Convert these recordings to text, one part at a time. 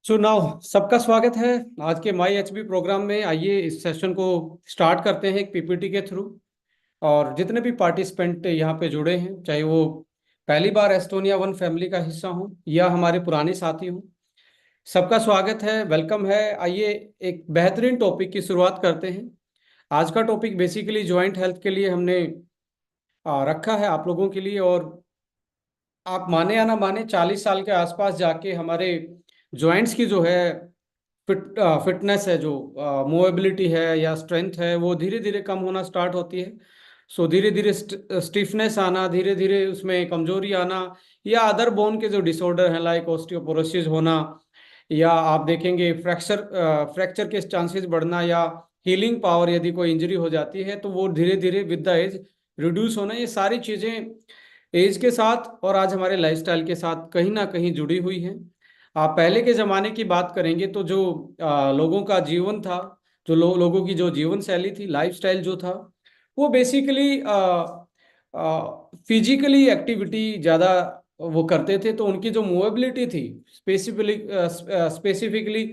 So now सबका स्वागत है आज के माई एचबी प्रोग्राम में। आइए इस सेशन को स्टार्ट करते हैं एक पीपीटी के थ्रू। और जितने भी पार्टिसिपेंट यहाँ पे जुड़े हैं, चाहे वो पहली बार एस्टोनिया वन फैमिली का हिस्सा हो या हमारे पुराने साथी हो, सबका स्वागत है, वेलकम है। आइए एक बेहतरीन टॉपिक की शुरुआत करते हैं। आज का टॉपिक बेसिकली जॉइंट हेल्थ के लिए हमने रखा है आप लोगों के लिए। और आप माने या ना माने, 40 साल के आसपास जाके हमारे जॉइंट्स की जो है फिटनेस है, जो मूवेबिलिटी है या स्ट्रेंथ है, वो धीरे धीरे कम होना स्टार्ट होती है। सो धीरे धीरे स्टिफनेस आना, धीरे धीरे उसमें कमजोरी आना, या अदर बोन के जो डिसऑर्डर हैं लाइक ऑस्टियोपोरोसिस होना, या आप देखेंगे फ्रैक्चर फ्रैक्चर के चांसेस बढ़ना, या हीलिंग पावर यदि कोई इंजरी हो जाती है तो वो धीरे धीरे विद द एज रिड्यूस होना, ये सारी चीज़ें एज के साथ और आज हमारे लाइफस्टाइल के साथ कहीं ना कहीं जुड़ी हुई हैं। आप पहले के ज़माने की बात करेंगे तो जो लोगों का जीवन था, जो लोगों की जो जीवन शैली थी, लाइफस्टाइल जो था, वो बेसिकली फिजिकली एक्टिविटी ज़्यादा वो करते थे। तो उनकी जो मूवेबिलिटी थी, स्पेसिफिकली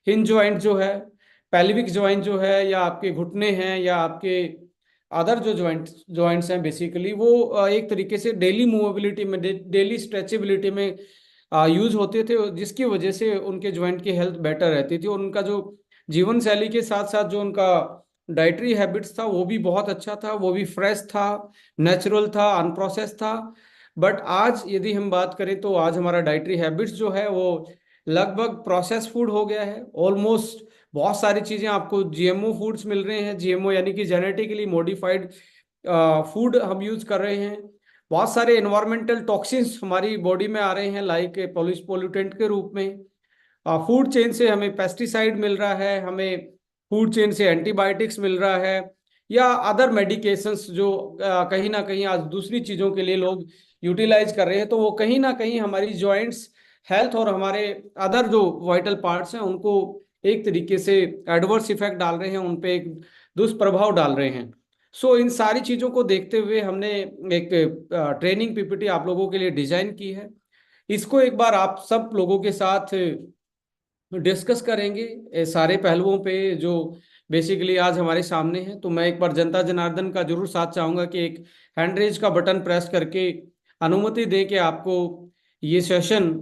हिंज जॉइंट जो है, पेल्विक जॉइंट जो है, या आपके घुटने हैं, या आपके अदर जो जॉइंट्स हैं, बेसिकली वो एक तरीके से डेली मूवेबिलिटी में, डेली स्ट्रेचेबिलिटी में यूज होते थे, जिसकी वजह से उनके जॉइंट की हेल्थ बेटर रहती थी। और उनका जो जीवन शैली के साथ साथ जो उनका डाइटरी हैबिट्स था वो भी बहुत अच्छा था, वो भी फ्रेश था, नेचुरल था, अनप्रोसेस था। बट आज यदि हम बात करें तो आज हमारा डाइटरी हैबिट्स जो है वो लगभग प्रोसेस फूड हो गया है ऑलमोस्ट। बहुत सारी चीज़ें आपको जीएमओ फूड्स मिल रहे हैं, जीएमओ यानी कि जेनेटिकली मॉडिफाइड फूड हम यूज कर रहे हैं। बहुत सारे एनवायरमेंटल टॉक्सिन्स हमारी बॉडी में आ रहे हैं लाइक पोल्यूटेंट के रूप में। फूड चेन से हमें पेस्टिसाइड मिल रहा है, हमें फूड चेन से एंटीबायोटिक्स मिल रहा है, या अदर मेडिकेशंस जो कहीं ना कहीं आज दूसरी चीज़ों के लिए लोग यूटिलाइज कर रहे हैं। तो वो कहीं ना कहीं हमारी जॉइंट्स हेल्थ और हमारे अदर जो वाइटल पार्ट्स हैं उनको एक तरीके से एडवर्स इफेक्ट डाल रहे हैं, उन पे एक दुष्प्रभाव डाल रहे हैं। सो इन सारी चीज़ों को देखते हुए हमने एक ट्रेनिंग पीपीटी आप लोगों के लिए डिजाइन की है। इसको एक बार आप सब लोगों के साथ डिस्कस करेंगे, सारे पहलुओं पे जो बेसिकली आज हमारे सामने है। तो मैं एक बार जनता जनार्दन का जरूर साथ चाहूंगा कि एक हैंड रेज का बटन प्रेस करके अनुमति दे के आपको ये सेशन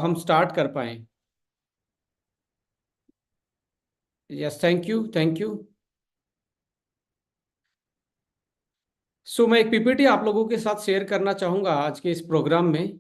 हम स्टार्ट कर पाए। Yes, thank you, thank you. So मैं एक पीपीटी आप लोगों के साथ शेयर करना चाहूंगा आज के इस प्रोग्राम में।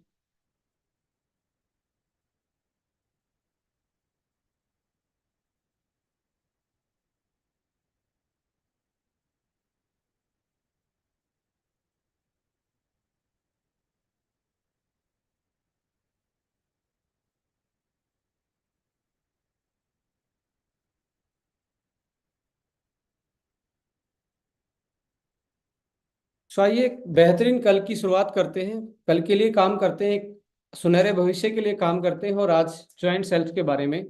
सो आइए एक बेहतरीन कल की शुरुआत करते हैं, कल के लिए काम करते हैं, एक सुनहरे भविष्य के लिए काम करते हैं, और आज जॉइंट सेल्फ के बारे में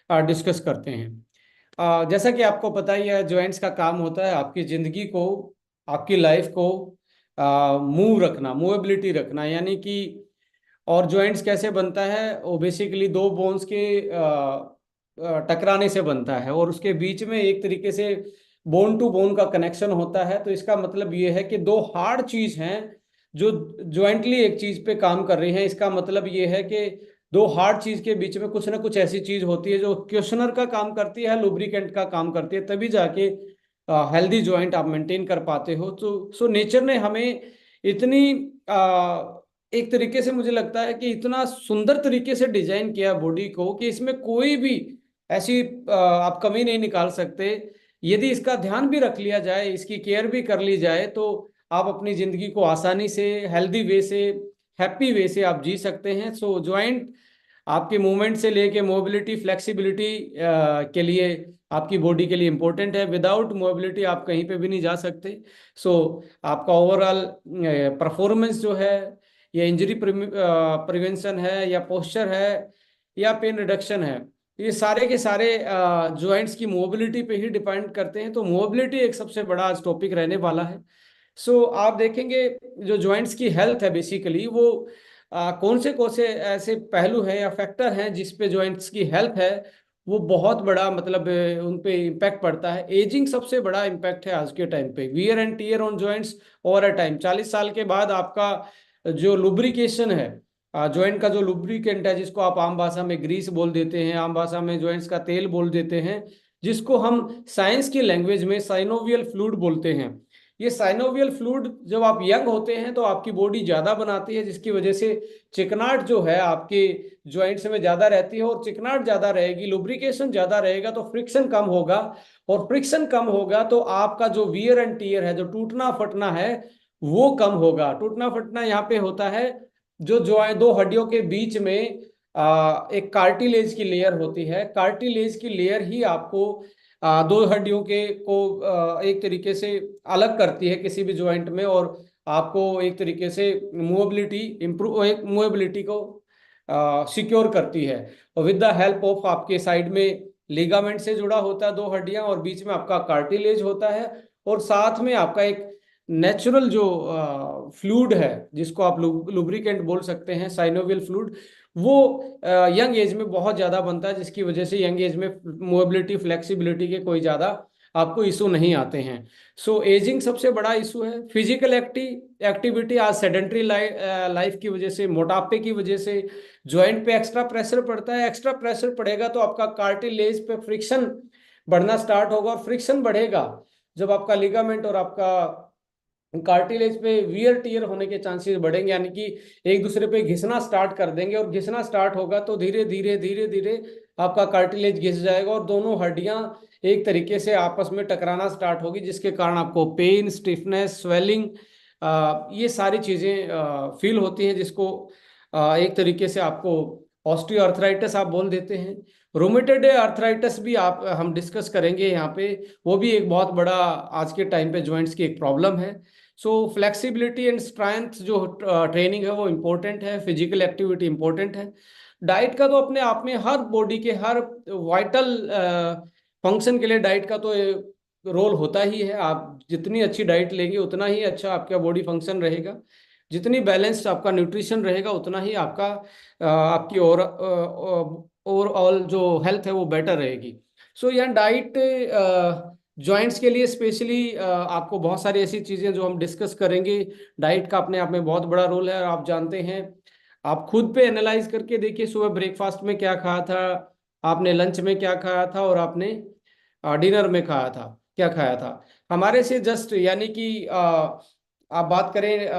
डिस्कस करते हैं। जैसा कि आपको पता ही है, जॉइंट्स का काम होता है आपकी ज़िंदगी को, आपकी लाइफ को मूव रखना, मूवेबिलिटी रखना, यानी कि। और जॉइंट्स कैसे बनता है, वो बेसिकली दो बोन्स के टकराने से बनता है, और उसके बीच में एक तरीके से बोन टू बोन का कनेक्शन होता है। तो इसका मतलब ये है कि दो हार्ड चीज हैं जो ज्वाइंटली एक चीज पे काम कर रही हैं। इसका मतलब ये है कि दो हार्ड चीज के बीच में कुछ ना कुछ ऐसी चीज होती है जो क्वेश्चनर का काम करती है, लुब्रिकेंट का काम करती है, तभी जाके हेल्दी जॉइंट आप मेंटेन कर पाते हो। तो सो नेचर ने हमें इतनी एक तरीके से मुझे लगता है कि इतना सुंदर तरीके से डिजाइन किया बॉडी को कि इसमें कोई भी ऐसी आप कमी नहीं निकाल सकते। यदि इसका ध्यान भी रख लिया जाए, इसकी केयर भी कर ली जाए, तो आप अपनी जिंदगी को आसानी से, हेल्दी वे से, हैप्पी वे से आप जी सकते हैं। सो ज्वाइंट आपके मूवमेंट से लेके मोबिलिटी, फ्लेक्सिबिलिटी के लिए, आपकी बॉडी के लिए इम्पोर्टेंट है। विदाउट मोबिलिटी आप कहीं पे भी नहीं जा सकते। सो आपका ओवरऑल परफॉर्मेंस जो है, या इंजरी प्रिवेंशन है, या पोस्चर है, या पेन रिडक्शन है, ये सारे के सारे जॉइंट्स की मोबिलिटी पे ही डिपेंड करते हैं। तो मोबिलिटी एक सबसे बड़ा आज टॉपिक रहने वाला है। सो आप देखेंगे जो जॉइंट्स की हेल्थ है बेसिकली वो कौन से ऐसे पहलू हैं या फैक्टर हैं जिस पे जॉइंट्स की हेल्थ है वो बहुत बड़ा मतलब उन पे इम्पैक्ट पड़ता है। एजिंग सबसे बड़ा इम्पैक्ट है आज के टाइम पे, wear and tear on joints over a time. 40 साल के बाद आपका जो लुब्रिकेशन है, जॉइंट का जो लुब्रिकेंट है, जिसको आप आम भाषा में ग्रीस बोल देते हैं, आम भाषा में जॉइंट्स का तेल बोल देते हैं, जिसको हम साइंस की लैंग्वेज में साइनोवियल फ्लूइड बोलते हैं। ये साइनोवियल फ्लूइड जब आप यंग होते हैं तो आपकी बॉडी ज्यादा बनाती है, जिसकी वजह से चिकनाट जो है आपके ज्वाइंट्स में ज्यादा रहती है, और चिकनाट ज्यादा रहेगी, लुब्रिकेशन ज्यादा रहेगा तो फ्रिक्शन कम होगा, और फ्रिक्शन कम होगा तो आपका जो वियर एंड टीयर है, जो टूटना फटना है, वो कम होगा। टूटना फटना यहाँ पे होता है जो दो हड्डियों के बीच में एक कार्टिलेज की लेयर होती है। कार्टिलेज की लेयर ही आपको दो हड्डियों के को एक तरीके से अलग करती है किसी भी ज्वाइंट में, और आपको एक तरीके से मूवेबिलिटी इम्प्रूव, एक मूवेबिलिटी को सिक्योर करती है। और विद द हेल्प ऑफ आपके साइड में लिगामेंट से जुड़ा होता है दो हड्डियां, और बीच में आपका कार्टिलेज होता है, और साथ में आपका एक नेचुरल जो फ्लूइड है जिसको आप लुब्रिकेंट बोल सकते हैं, साइनोवियल फ्लूइड, वो यंग एज में बहुत ज्यादा बनता है, जिसकी वजह से यंग एज में मोबिलिटी फ्लेक्सिबिलिटी के कोई ज्यादा आपको इशू नहीं आते हैं। सो एजिंग सबसे बड़ा इशू है। फिजिकल एक्टिविटी आज सेडेंट्री लाइफ की वजह से, मोटापे की वजह से ज्वाइंट पे एक्स्ट्रा प्रेशर पड़ता है। एक्स्ट्रा प्रेशर पड़ेगा तो आपका कार्टिलेज पे फ्रिक्शन बढ़ना स्टार्ट होगा, और फ्रिक्शन बढ़ेगा जब आपका लिगामेंट और आपका कार्टिलेज पे वियर टीयर होने के चांसेस बढ़ेंगे, यानी कि एक दूसरे पे घिसना स्टार्ट कर देंगे, और घिसना स्टार्ट होगा तो धीरे धीरे धीरे धीरे आपका कार्टिलेज घिस जाएगा और दोनों हड्डियां एक तरीके से आपस में टकराना स्टार्ट होगी, जिसके कारण आपको पेन, स्टिफनेस, स्वेलिंग, ये सारी चीजें फील होती हैं, जिसको एक तरीके से आपको ऑस्टियोआर्थराइटिस आप बोल देते हैं। रोमेटेड आर्थराइटिस भी आप हम डिस्कस करेंगे यहाँ पे, वो भी एक बहुत बड़ा आज के टाइम पे जॉइंट्स की एक प्रॉब्लम है। सो फ्लेक्सिबिलिटी एंड स्ट्रेंथ जो ट्रेनिंग है वो इम्पोर्टेंट है, फिजिकल एक्टिविटी इम्पोर्टेंट है। डाइट का तो अपने आप में हर बॉडी के हर वाइटल फंक्शन के लिए डाइट का तो रोल होता ही है। आप जितनी अच्छी डाइट लेंगे उतना ही अच्छा आपका बॉडी फंक्शन रहेगा, जितनी बैलेंस्ड आपका न्यूट्रिशन रहेगा उतना ही आपका आपकी और ओवरऑल जो हेल्थ है वो बेटर रहेगी। सो यहाँ डाइट जॉइंट्स के लिए स्पेशली आपको बहुत सारी ऐसी चीज़ें जो हम डिस्कस करेंगे। डाइट का अपने आप में बहुत बड़ा रोल है, और आप जानते हैं, आप खुद पे एनालाइज करके देखिए, सुबह ब्रेकफास्ट में क्या खाया था, आपने लंच में क्या खाया था, और आपने डिनर में खाया था क्या खाया था। हमारे से जस्ट यानी कि आप बात करें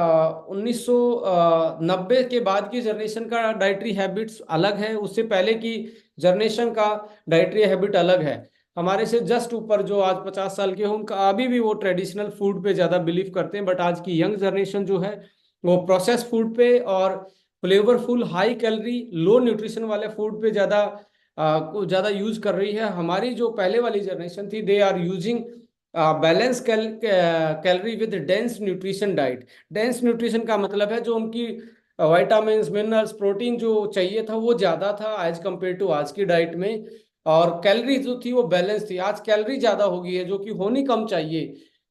1990 के बाद की जनरेशन का डाइटरी हैबिट्स अलग है, उससे पहले की जनरेशन का डाइटरी हैबिट अलग है। हमारे से जस्ट ऊपर जो आज 50 साल के हैं उनका अभी भी वो ट्रेडिशनल फूड पे ज़्यादा बिलीव करते हैं, बट आज की यंग जनरेशन जो है वो प्रोसेस फूड पे और फ्लेवरफुल हाई कैलोरी लो न्यूट्रिशन वाले फूड पे ज़्यादा यूज कर रही है। हमारी जो पहले वाली जनरेशन थी, they are using balance calorie with dense nutrition diet. Dense nutrition का मतलब है जो उनकी वाइटामिन, मिनरल्स, प्रोटीन जो चाहिए था वो ज़्यादा था एज कम्पेयर टू आज की डाइट में, और कैलोरी जो थी वो बैलेंस थी। आज कैलोरी ज़्यादा हो गई है जो कि होनी कम चाहिए,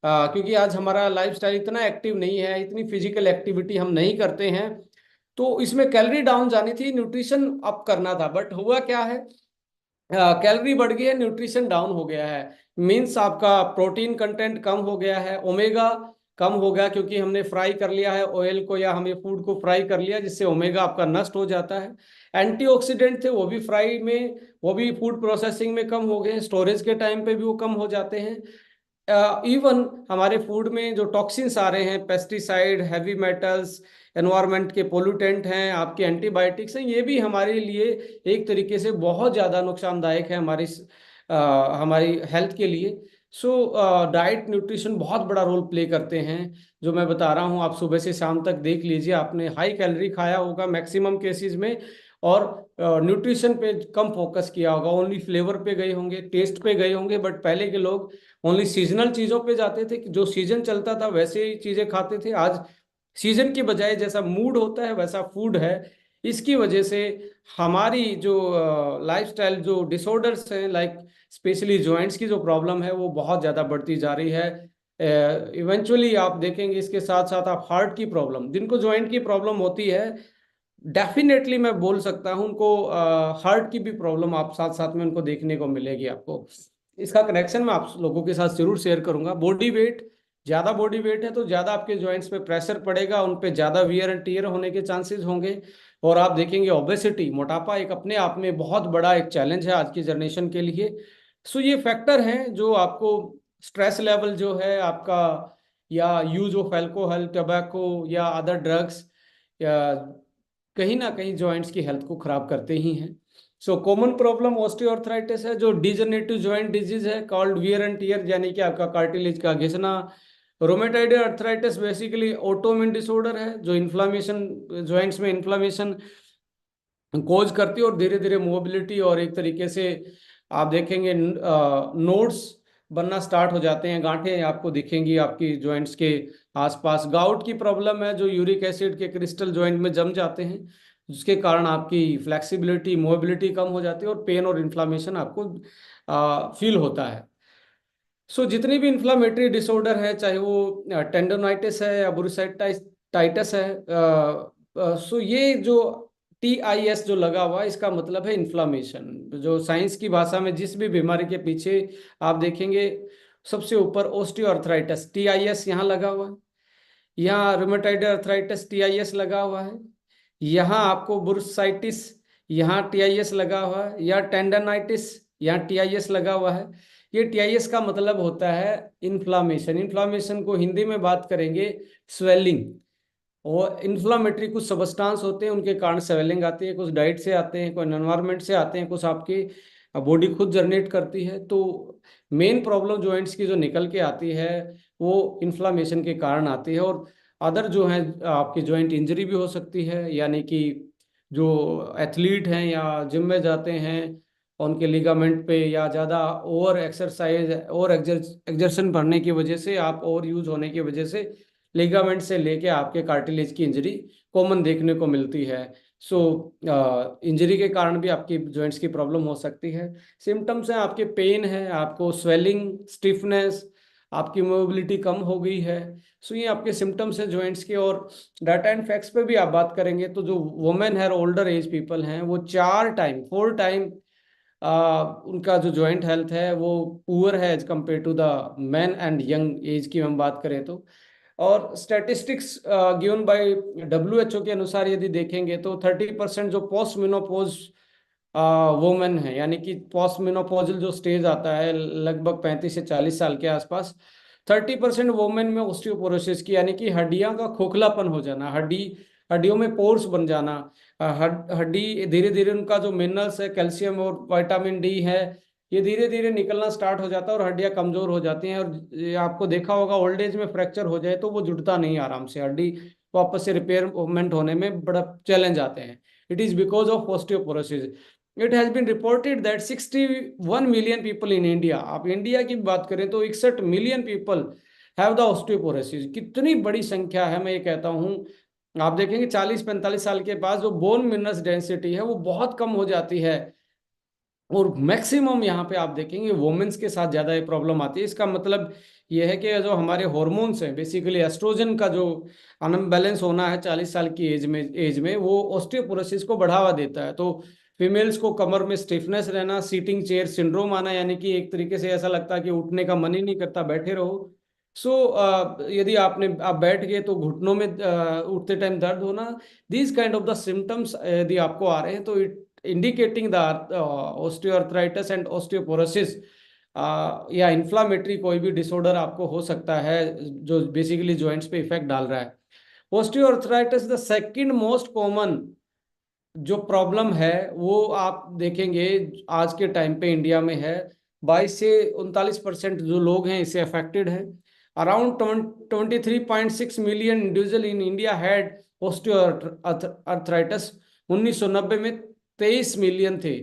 क्योंकि आज हमारा लाइफस्टाइल इतना एक्टिव नहीं है, इतनी फिजिकल एक्टिविटी हम नहीं करते हैं, तो इसमें कैलोरी डाउन जानी थी, न्यूट्रिशन अप करना था। बट हुआ क्या है, कैलोरी बढ़ गई है, न्यूट्रिशन डाउन हो गया है। मीन्स आपका प्रोटीन कंटेंट कम हो गया है, ओमेगा कम हो गया, क्योंकि हमने फ्राई कर लिया है ऑयल को, या हमें फूड को फ्राई कर लिया, जिससे ओमेगा आपका नष्ट हो जाता है। एंटीऑक्सीडेंट थे वो भी फ्राई में, वो भी फूड प्रोसेसिंग में कम हो गए, स्टोरेज के टाइम पे भी वो कम हो जाते हैं। इवन हमारे फूड में जो टॉक्सिन्स आ रहे हैं, पेस्टिसाइड, हैवी मेटल्स, एनवायरनमेंट के पोल्यूटेंट हैं, आपके एंटीबायोटिक्स हैं, ये भी हमारे लिए एक तरीके से बहुत ज़्यादा नुकसानदायक है हमारी हेल्थ के लिए। सो डाइट न्यूट्रिशन बहुत बड़ा रोल प्ले करते हैं। जो मैं बता रहा हूँ, आप सुबह से शाम तक देख लीजिए, आपने हाई कैलोरी खाया होगा मैक्सिमम केसेस में, और न्यूट्रिशन पे कम फोकस किया होगा, ओनली फ्लेवर पे गए होंगे, टेस्ट पे गए होंगे। बट पहले के लोग ओनली सीजनल चीज़ों पे जाते थे, जो सीजन चलता था वैसे ही चीज़ें खाते थे। आज सीजन की बजाय जैसा मूड होता है वैसा फूड है। इसकी वजह से हमारी जो लाइफस्टाइल जो डिसऑर्डर्स हैं, लाइक स्पेशली जॉइंट्स की जो प्रॉब्लम है वो बहुत ज़्यादा बढ़ती जा रही है। इवेंचुअली आप देखेंगे इसके साथ साथ आप हार्ट की प्रॉब्लम, जिनको जॉइंट की प्रॉब्लम होती है डेफिनेटली मैं बोल सकता हूँ उनको हार्ट की भी प्रॉब्लम आप साथ साथ में उनको देखने को मिलेगी आपको। इसका कनेक्शन मैं आप लोगों के साथ जरूर शेयर करूंगा। बॉडी वेट, ज़्यादा बॉडी वेट है तो ज़्यादा आपके जॉइंट्स पे प्रेशर पड़ेगा, उन पे ज़्यादा वियर एंड टीयर होने के चांसेस होंगे। और आप देखेंगे ओबेसिटी, मोटापा एक अपने आप में बहुत बड़ा एक चैलेंज है आज की जनरेशन के लिए। सो ये फैक्टर हैं जो आपको स्ट्रेस लेवल जो है आपका, या यूज ऑफ अल्कोहल, टबैको या अदर ड्रग्स, या कहीं ना कहीं जॉइंट्स की हेल्थ को खराब करते ही हैं। सो कॉमन प्रॉब्लम ऑस्टियोआर्थराइटिस है, जो डिजनरेटिव जॉइंट डिजीज है कॉल्ड वियर एंड टियर, यानी कि आपका कार्टिलेज का घिसना। Rheumatoid arthritis basically autoimmune disorder है जो इन्फ्लामेशन, जॉइंट्स में इन्फ्लामेशन कोज करती है और धीरे धीरे मोबिलिटी और एक तरीके से आप देखेंगे नोड्स बनना स्टार्ट हो जाते हैं, गांठें आपको दिखेंगी आपकी जॉइंट्स के आसपास। गाउट की प्रॉब्लम है जो यूरिक एसिड के क्रिस्टल जॉइंट में जम जाते हैं, जिसके कारण आपकी फ्लेक्सिबिलिटी मोबिलिटी कम हो जाती है और पेन और इन्फ्लामेशन आपको फील होता है। सो जितनी भी इन्फ्लामेटरी डिसऑर्डर है, चाहे वो टेंडोनाइटिस है या बुरुसाइटाइटिस है, सो ये जो TIS जो लगा हुआ है इसका मतलब है इन्फ्लामेशन। जो साइंस की भाषा में जिस भी बीमारी के पीछे आप देखेंगे सबसे ऊपर ऑस्टियोआर्थराइटिस TIS यहाँ लगा हुआ है, यहाँ रुमेटॉइड अर्थराइटिस TIS लगा हुआ है, यहाँ आपको बुरुसाइटिस यहाँ TIS लगा हुआ है, या टेंडनाइटिस यहाँ TIS लगा हुआ है। ये TIS का मतलब होता है इन्फ्लामेशन। इन्फ्लामेशन को हिंदी में बात करेंगे स्वेलिंग। और इन्फ्लामेटरी कुछ सबस्टांस होते हैं उनके कारण स्वेलिंग आती है, कुछ डाइट से आते हैं, कुछ एनवायरनमेंट से आते हैं, कुछ आपकी बॉडी खुद जनरेट करती है। तो मेन प्रॉब्लम जॉइंट्स की जो निकल के आती है वो इन्फ्लामेशन के कारण आती है। और अदर जो है आपकी जॉइंट इंजरी भी हो सकती है, यानी कि जो एथलीट हैं या जिम में जाते हैं उनके लिगामेंट पे, या ज़्यादा ओवर एक्सरसाइज और एक्जर्शन बढ़ने की वजह से, आप ओवर यूज होने की वजह से लिगामेंट से लेके आपके कार्टिलेज की इंजरी कॉमन देखने को मिलती है। सो इंजरी के कारण भी आपकी जॉइंट्स की प्रॉब्लम हो सकती है। सिम्टम्स हैं आपके पेन है, आपको स्वेलिंग, स्टिफनेस, आपकी मोबिलिटी कम हो गई है। सो ये आपके सिम्टम्स हैं जॉइंट्स के। और डाटा एंड फैक्ट्स पे भी आप बात करेंगे तो जो वुमेन है, ओल्डर एज पीपल हैं, वो 4 टाइम 4 टाइम उनका जो जॉइंट हेल्थ है वो पुअर है as compare to the man and young age की हम बात करें तो। और स्टैटिस्टिक्स गिवन बाय WHO के अनुसार यदि देखेंगे तो 30% जो पोस्ट मिनोपोज वुमेन है, यानी कि पोस्ट मिनोपोजल जो स्टेज आता है लगभग 35 से 40 साल के आसपास, 30% वुमेन में ऑस्टियोपोरोसिस की, यानी कि हड्डियां का खोखलापन हो जाना, हड्डियों में पोर्स बन जाना, हड्डी धीरे धीरे उनका जो मिनरल्स है, कैल्शियम और विटामिन डी है, ये धीरे धीरे निकलना स्टार्ट हो जाता है और हड्डियां कमजोर हो जाती हैं। और ये आपको देखा होगा ओल्ड एज में फ्रैक्चर हो जाए तो वो जुड़ता नहीं आराम से, हड्डी वापस से रिपेयरमेंट होने में बड़ा चैलेंज आते हैं। It is because of osteoporosis. It has been reported that 61 million people in India, आप इंडिया की बात करें तो 61 million people have the osteoporosis. कितनी बड़ी संख्या है, मैं ये कहता हूँ। आप देखेंगे 40-45 साल के बाद जो बोन मिनरल्स डेंसिटी है वो बहुत कम हो जाती है। और मैक्सिमम यहाँ पे आप देखेंगे वुमेन्स के साथ ज्यादा ये प्रॉब्लम आती है। इसका मतलब ये है कि जो हमारे हॉर्मोन्स हैं, बेसिकली एस्ट्रोजन का जो अनबैलेंस होना है 40 साल की एज में वो ऑस्टियोपोरोसिस को बढ़ावा देता है। तो फीमेल्स को कमर में स्टिफनेस रहना, सीटिंग चेयर सिंड्रोम आना, यानी कि एक तरीके से ऐसा लगता है कि उठने का मन ही नहीं करता, बैठे रहो। सो यदि आप बैठ गए तो घुटनों में उठते टाइम दर्द होना, these kind of the symptoms यदि आपको आ रहे हैं तो it indicating the osteoarthritis and osteoporosis, या इन्फ्लामेटरी कोई भी डिसऑर्डर आपको हो सकता है जो बेसिकली जॉइंट्स पे इफेक्ट डाल रहा है। Osteoarthritis the second most common जो प्रॉब्लम है वो आप देखेंगे आज के टाइम पे इंडिया में है। 22 से 39% जो लोग हैं इससे अफेक्टेड हैं। Around 23.6 million individual in India had osteoarthritis. 1990 में 23 मिलियन थे।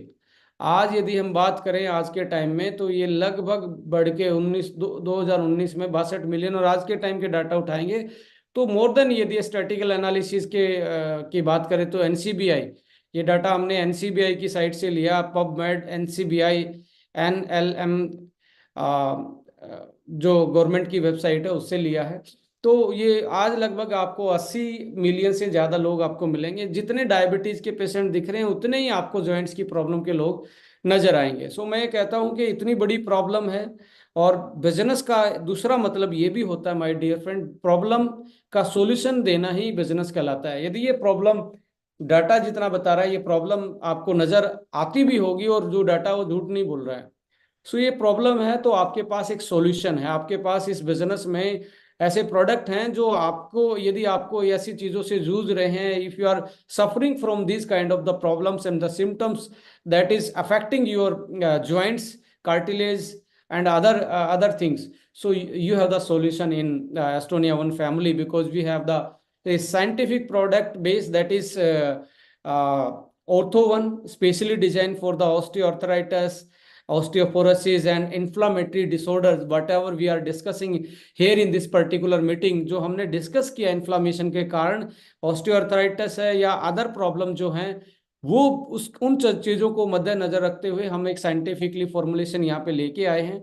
आज यदि हम बात करें आज के टाइम में तो ये लगभग बढ़ के 2019 में 62 मिलियन, और आज के टाइम के डाटा उठाएंगे तो मोर देन, यदि स्टैटिकल एनालिसिस की बात करें तो NCBI, ये डाटा हमने NCBI की साइट से लिया, पबमेड NCBI NLM जो गवर्नमेंट की वेबसाइट है उससे लिया है। तो ये आज लगभग आपको 80 मिलियन से ज़्यादा लोग आपको मिलेंगे। जितने डायबिटीज़ के पेशेंट दिख रहे हैं उतने ही आपको जॉइंट्स की प्रॉब्लम के लोग नजर आएंगे। सो मैं कहता हूँ कि इतनी बड़ी प्रॉब्लम है। और बिजनेस का दूसरा मतलब ये भी होता है माय डियर फ्रेंड, प्रॉब्लम का सॉल्यूशन देना ही बिजनेस कहलाता है। यदि ये प्रॉब्लम डाटा जितना बता रहा है, ये प्रॉब्लम आपको नजर आती भी होगी और जो डाटा वो झूठ नहीं बोल रहा है, सो ये प्रॉब्लम है, तो आपके पास एक सॉल्यूशन है। आपके पास इस बिजनेस में ऐसे प्रोडक्ट हैं जो आपको, यदि आपको ऐसी चीजों से जूझ रहे हैं, if you are suffering from this kind of the problems and the symptoms that is affecting your joints, cartilage and other things, so you have the solution in Estonia One family, because we have the a scientific product base that is uh, Ortho One, specially designed for the osteoarthritis, osteoporosis and inflammatory disorders, whatever we are discussing here in this particular meeting। जो हमने discuss किया inflammation के कारण osteoarthritis है या other problem जो हैं, वो उस उन चीजों को मद्देनजर रखते हुए हम एक साइंटिफिकली फॉर्मुलेशन यहाँ पे लेके आए हैं।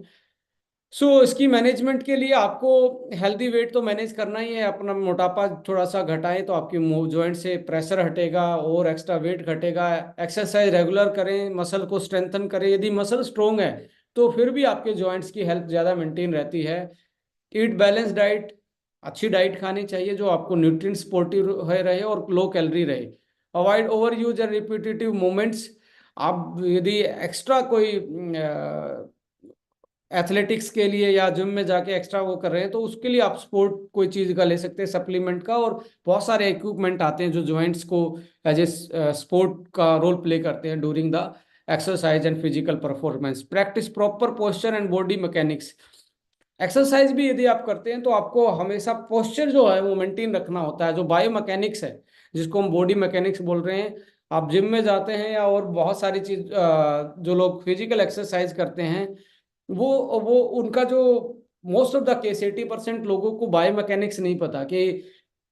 सो इसकी मैनेजमेंट के लिए आपको हेल्दी वेट तो मैनेज करना ही है। अपना मोटापा थोड़ा सा घटाएं तो आपकी जॉइंट से प्रेशर हटेगा और एक्स्ट्रा वेट घटेगा। एक्सरसाइज रेगुलर करें, मसल को स्ट्रेंथन करें। यदि मसल स्ट्रोंग है तो फिर भी आपके जॉइंट्स की हेल्थ ज़्यादा मेंटेन रहती है। ईट बैलेंस डाइट, अच्छी डाइट खानी चाहिए जो आपको न्यूट्रिएंट सपोर्टिव रहे और लो कैलोरी रहे। Avoid over use and repetitive movements. आप यदि एक्स्ट्रा कोई एथलेटिक्स के लिए या जिम में जाके एक्स्ट्रा वो कर रहे हैं तो उसके लिए आप स्पोर्ट कोई चीज़ का ले सकते हैं, सप्लीमेंट का। और बहुत सारे इक्विपमेंट आते हैं जो जॉइंट्स को एज ए स्पोर्ट का रोल प्ले करते हैं during the exercise and physical performance. Practice proper posture and body mechanics. Exercise भी यदि आप करते हैं तो आपको हमेशा पोस्चर जो है वो मेंटेन रखना होता है। जो बायो मैकेनिक्स है, जिसको हम बॉडी मैकेनिक्स बोल रहे हैं, आप जिम में जाते हैं या और बहुत सारी चीज जो लोग फिजिकल एक्सरसाइज करते हैं, वो उनका जो मोस्ट ऑफ द केस 80% लोगों को बायो मैकेनिक्स नहीं पता कि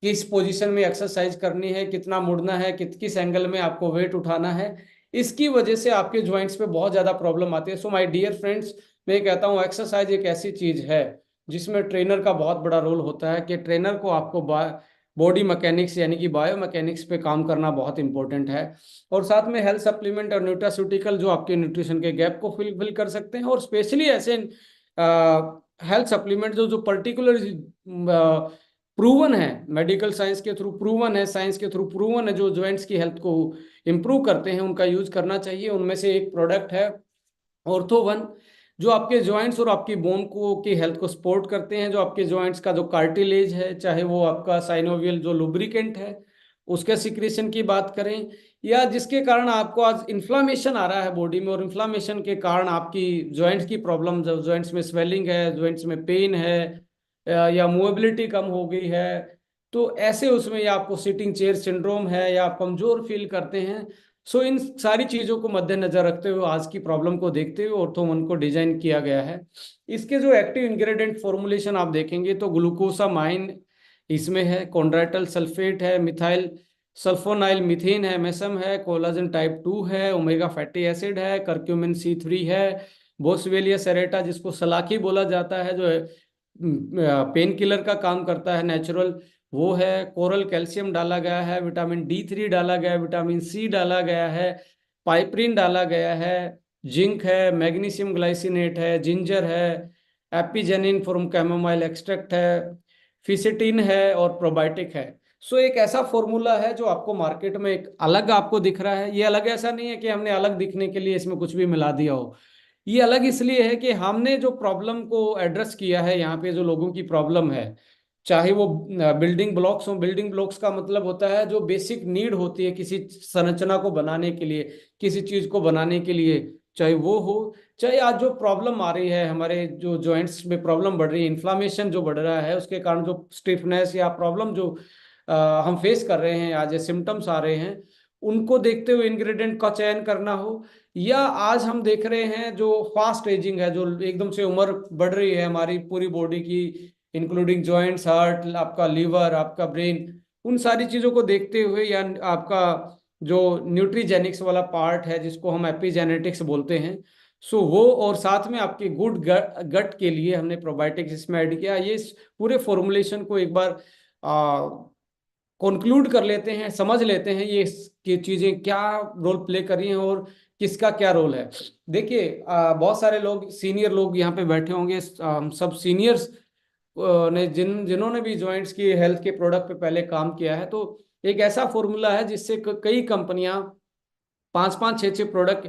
किस पोजीशन में एक्सरसाइज करनी है, कितना मुड़ना है, किस एंगल में आपको वेट उठाना है। इसकी वजह से आपके ज्वाइंट्स पे बहुत ज्यादा प्रॉब्लम आती है। सो माय डियर फ्रेंड्स, मैं कहता हूँ एक्सरसाइज एक ऐसी चीज है जिसमें ट्रेनर का बहुत बड़ा रोल होता है कि ट्रेनर को आपको बॉडी मैकेनिक्स यानी कि बायो मैकेनिक्स पे काम करना बहुत इंपॉर्टेंट है। और साथ में हेल्थ सप्लीमेंट और न्यूट्रास्यूटिकल जो आपके न्यूट्रिशन के गैप को फिल कर सकते हैं। और स्पेशली ऐसे हेल्थ सप्लीमेंट जो जो पर्टिकुलर प्रूवन है, मेडिकल साइंस के थ्रू प्रूवन है, साइंस के थ्रू प्रूवन है, जो जॉइंट्स की हेल्थ को इम्प्रूव करते हैं, उनका यूज करना चाहिए। उनमें से एक प्रोडक्ट है ऑर्थो वन, जो आपके जॉइंट्स और आपकी बोन को की हेल्थ को सपोर्ट करते हैं। जो आपके जॉइंट्स का जो कार्टिलेज है, चाहे वो आपका साइनोवियल जो लुब्रिकेंट है उसके सिक्रेशन की बात करें, या जिसके कारण आपको आज इन्फ्लामेशन आ रहा है बॉडी में, और इन्फ्लामेशन के कारण आपकी जॉइंट्स की प्रॉब्लम, जॉइंट्स में स्वेलिंग है, जॉइंट्स में पेन है, या मूवेबिलिटी कम हो गई है, तो ऐसे उसमें या आपको सिटिंग चेयर सिंड्रोम है या आप कमजोर फील करते हैं। सो इन सारी चीजों को मद्देनजर रखते हुए, आज की प्रॉब्लम को देखते हुए ऑर्थोवन को डिजाइन किया गया है। इसके जो एक्टिव इंग्रेडिएंट फॉर्मुलेशन आप देखेंगे तो ग्लूकोसामाइन इसमें है, कॉन्ड्राइटल सल्फेट है, मिथाइल सल्फोनाइल मीथेन है, एमएसएम है, कोलाजन टाइप 2 है, ओमेगा फैटी एसिड है, करक्यूमिन C3 है, बोसवेलिया सेरेटा जिसको सलाखी बोला जाता है, जो पेन किलर का काम करता है नेचुरल, वो है। कोरल कैल्शियम डाला गया है, विटामिन D3 डाला गया है, विटामिन C डाला गया है, पाइप्रिन डाला गया है, जिंक है, मैग्नीशियम ग्लाइसिनेट है, जिंजर है, एपिजेनिन फ्रॉम कैमोमाइल एक्सट्रैक्ट है, फिसेटिन है और प्रोबायोटिक है। सो एक ऐसा फॉर्मूला है जो आपको मार्केट में एक अलग आपको दिख रहा है। ये अलग ऐसा नहीं है कि हमने अलग दिखने के लिए इसमें कुछ भी मिला दिया हो। ये अलग इसलिए है कि हमने जो प्रॉब्लम को एड्रेस किया है, यहाँ पे जो लोगों की प्रॉब्लम है, चाहे वो बिल्डिंग ब्लॉक्स हो। बिल्डिंग ब्लॉक्स का मतलब होता है जो बेसिक नीड होती है किसी संरचना को बनाने के लिए, किसी चीज को बनाने के लिए, चाहे वो हो, चाहे आज जो प्रॉब्लम आ रही है, हमारे जो जॉइंट्स में प्रॉब्लम बढ़ रही है, इन्फ्लामेशन जो बढ़ रहा है, उसके कारण जो स्टिफनेस या प्रॉब्लम जो हम फेस कर रहे हैं, आज ये सिम्टम्स आ रहे हैं, उनको देखते हुए इंग्रेडिएंट का चयन करना हो। या आज हम देख रहे हैं जो फास्ट एजिंग है, जो एकदम से उम्र बढ़ रही है हमारी पूरी बॉडी की, इंक्लूडिंग जॉइंट्स, हार्ट, आपका लीवर, आपका ब्रेन, उन सारी चीजों को देखते हुए, या आपका जो न्यूट्रीजेनिक्स वाला पार्ट है जिसको हम एपिजेनेटिक्स बोलते हैं, सो वो, और साथ में आपके गुड गट के लिए हमने प्रोबायोटिक्स इसमें ऐड किया। ये पूरे फॉर्मुलेशन को एक बार कंक्लूड कर लेते हैं, समझ लेते हैं ये चीजें क्या रोल प्ले कर रही हैं और किसका क्या रोल है। देखिए, बहुत सारे लोग, सीनियर लोग यहाँ पे बैठे होंगे, हम सब सीनियर्स ने जिन्होंने भी जॉइंट्स की हेल्थ के प्रोडक्ट पे पहले काम किया है, तो एक ऐसा फॉर्मूला है जिससे कई कंपनियां पांच पांच छः छः प्रोडक्ट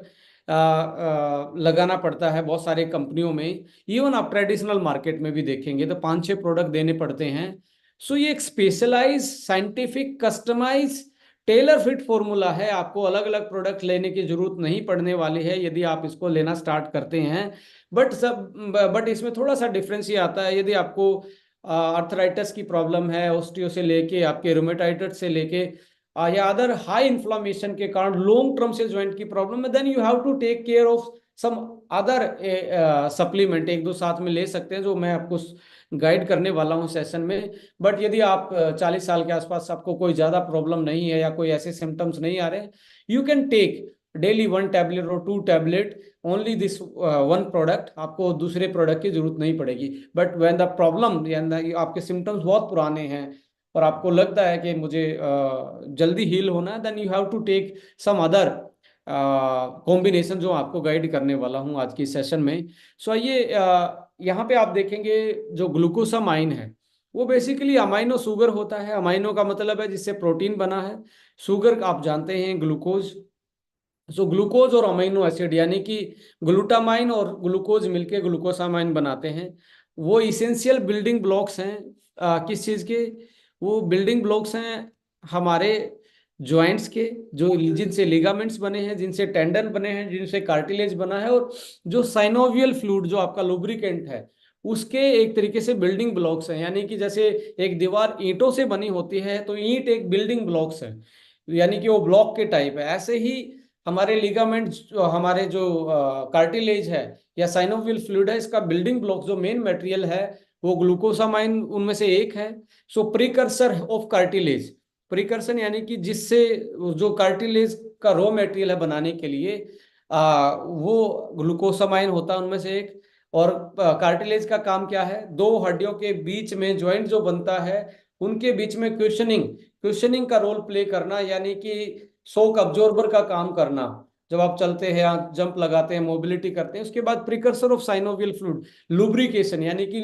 लगाना पड़ता है बहुत सारे कंपनियों में। इवन आप ट्रेडिशनल मार्केट में भी देखेंगे तो पांच छह प्रोडक्ट देने पड़ते हैं। सो ये एक specialize, scientific, customize, tailor fit formula है। आपको अलग अलग प्रोडक्ट लेने की जरूरत नहीं पड़ने वाली है यदि आप इसको लेना स्टार्ट करते हैं। बट इसमें थोड़ा सा डिफरेंस ये आता है, यदि आपको अर्थराइटिस की प्रॉब्लम है, ऑस्टियो से लेके आपके रोमेटाइटिस से लेके या अदर हाई इन्फ्लामेशन के कारण लॉन्ग टर्म से ज्वाइंट की प्रॉब्लम है, then you have to take care of some other supplement. एक दो साथ में ले सकते हैं जो मैं आपको गाइड करने वाला हूं सेशन में। बट यदि आप 40 साल के आसपास, आपको कोई ज्यादा प्रॉब्लम नहीं है या कोई ऐसे सिम्टम्स नहीं आ रहे, you can take daily 1 tablet और 2 tablet, only this one product. आपको दूसरे प्रोडक्ट की जरूरत नहीं पड़ेगी। बट व्हेन द प्रॉब्लम, आपके सिम्टम्स बहुत पुराने हैं और आपको लगता है कि मुझे जल्दी हील होना है, then you have to take some other combination, जो आपको गाइड करने वाला हूं आज की सेशन में। सो आइए, यहाँ पे आप देखेंगे जो ग्लूकोसामाइन है वो बेसिकली अमाइनो शुगर होता है। अमाइनो का मतलब है जिससे प्रोटीन बना है, शुगर आप जानते हैं ग्लूकोज। सो ग्लूकोज और अमीनो एसिड यानी कि ग्लूटामाइन और ग्लूकोज मिलके ग्लूकोसामाइन बनाते हैं। वो इसेंशियल बिल्डिंग ब्लॉक्स हैं किस चीज़ के? वो बिल्डिंग ब्लॉक्स हैं हमारे जॉइंट्स के, जो जिनसे लिगामेंट्स बने हैं, जिनसे टेंडन बने हैं, जिनसे कार्टिलेज बना है, और जो साइनोवियल फ्लूइड जो आपका लुब्रिकेंट है उसके एक तरीके से बिल्डिंग ब्लॉक्स हैं। यानी कि जैसे एक दीवार ईंटों से बनी होती है तो ईंट एक बिल्डिंग ब्लॉक्स है, यानी कि वो ब्लॉक के टाइप है। ऐसे ही हमारे लिगामेंट, हमारे जो कार्टिलेज है या साइनोवियल फ्लूइड है, इसका बिल्डिंग ब्लॉक जो मेन मटेरियल है वो ग्लूकोसामाइन उनमें से एक है। सो प्रिकर्सर ऑफ कार्टिलेज, प्रिकर्सन यानी कि जिससे जो कार्टिलेज का रॉ मटेरियल है बनाने के लिए वो ग्लूकोसामाइन होता है उनमें से एक। और कार्टिलेज का काम क्या है? दो हड्डियों के बीच में ज्वाइंट जो बनता है उनके बीच में क्वेश्चनिंग क्वेश्चनिंग का रोल प्ले करना, यानी कि शॉक अब्जॉर्बर का काम करना। जब आप चलते हैं, आप जंप लगाते हैं, मोबिलिटी करते हैं, उसके बाद precursor of synovial fluid, lubrication, यानी कि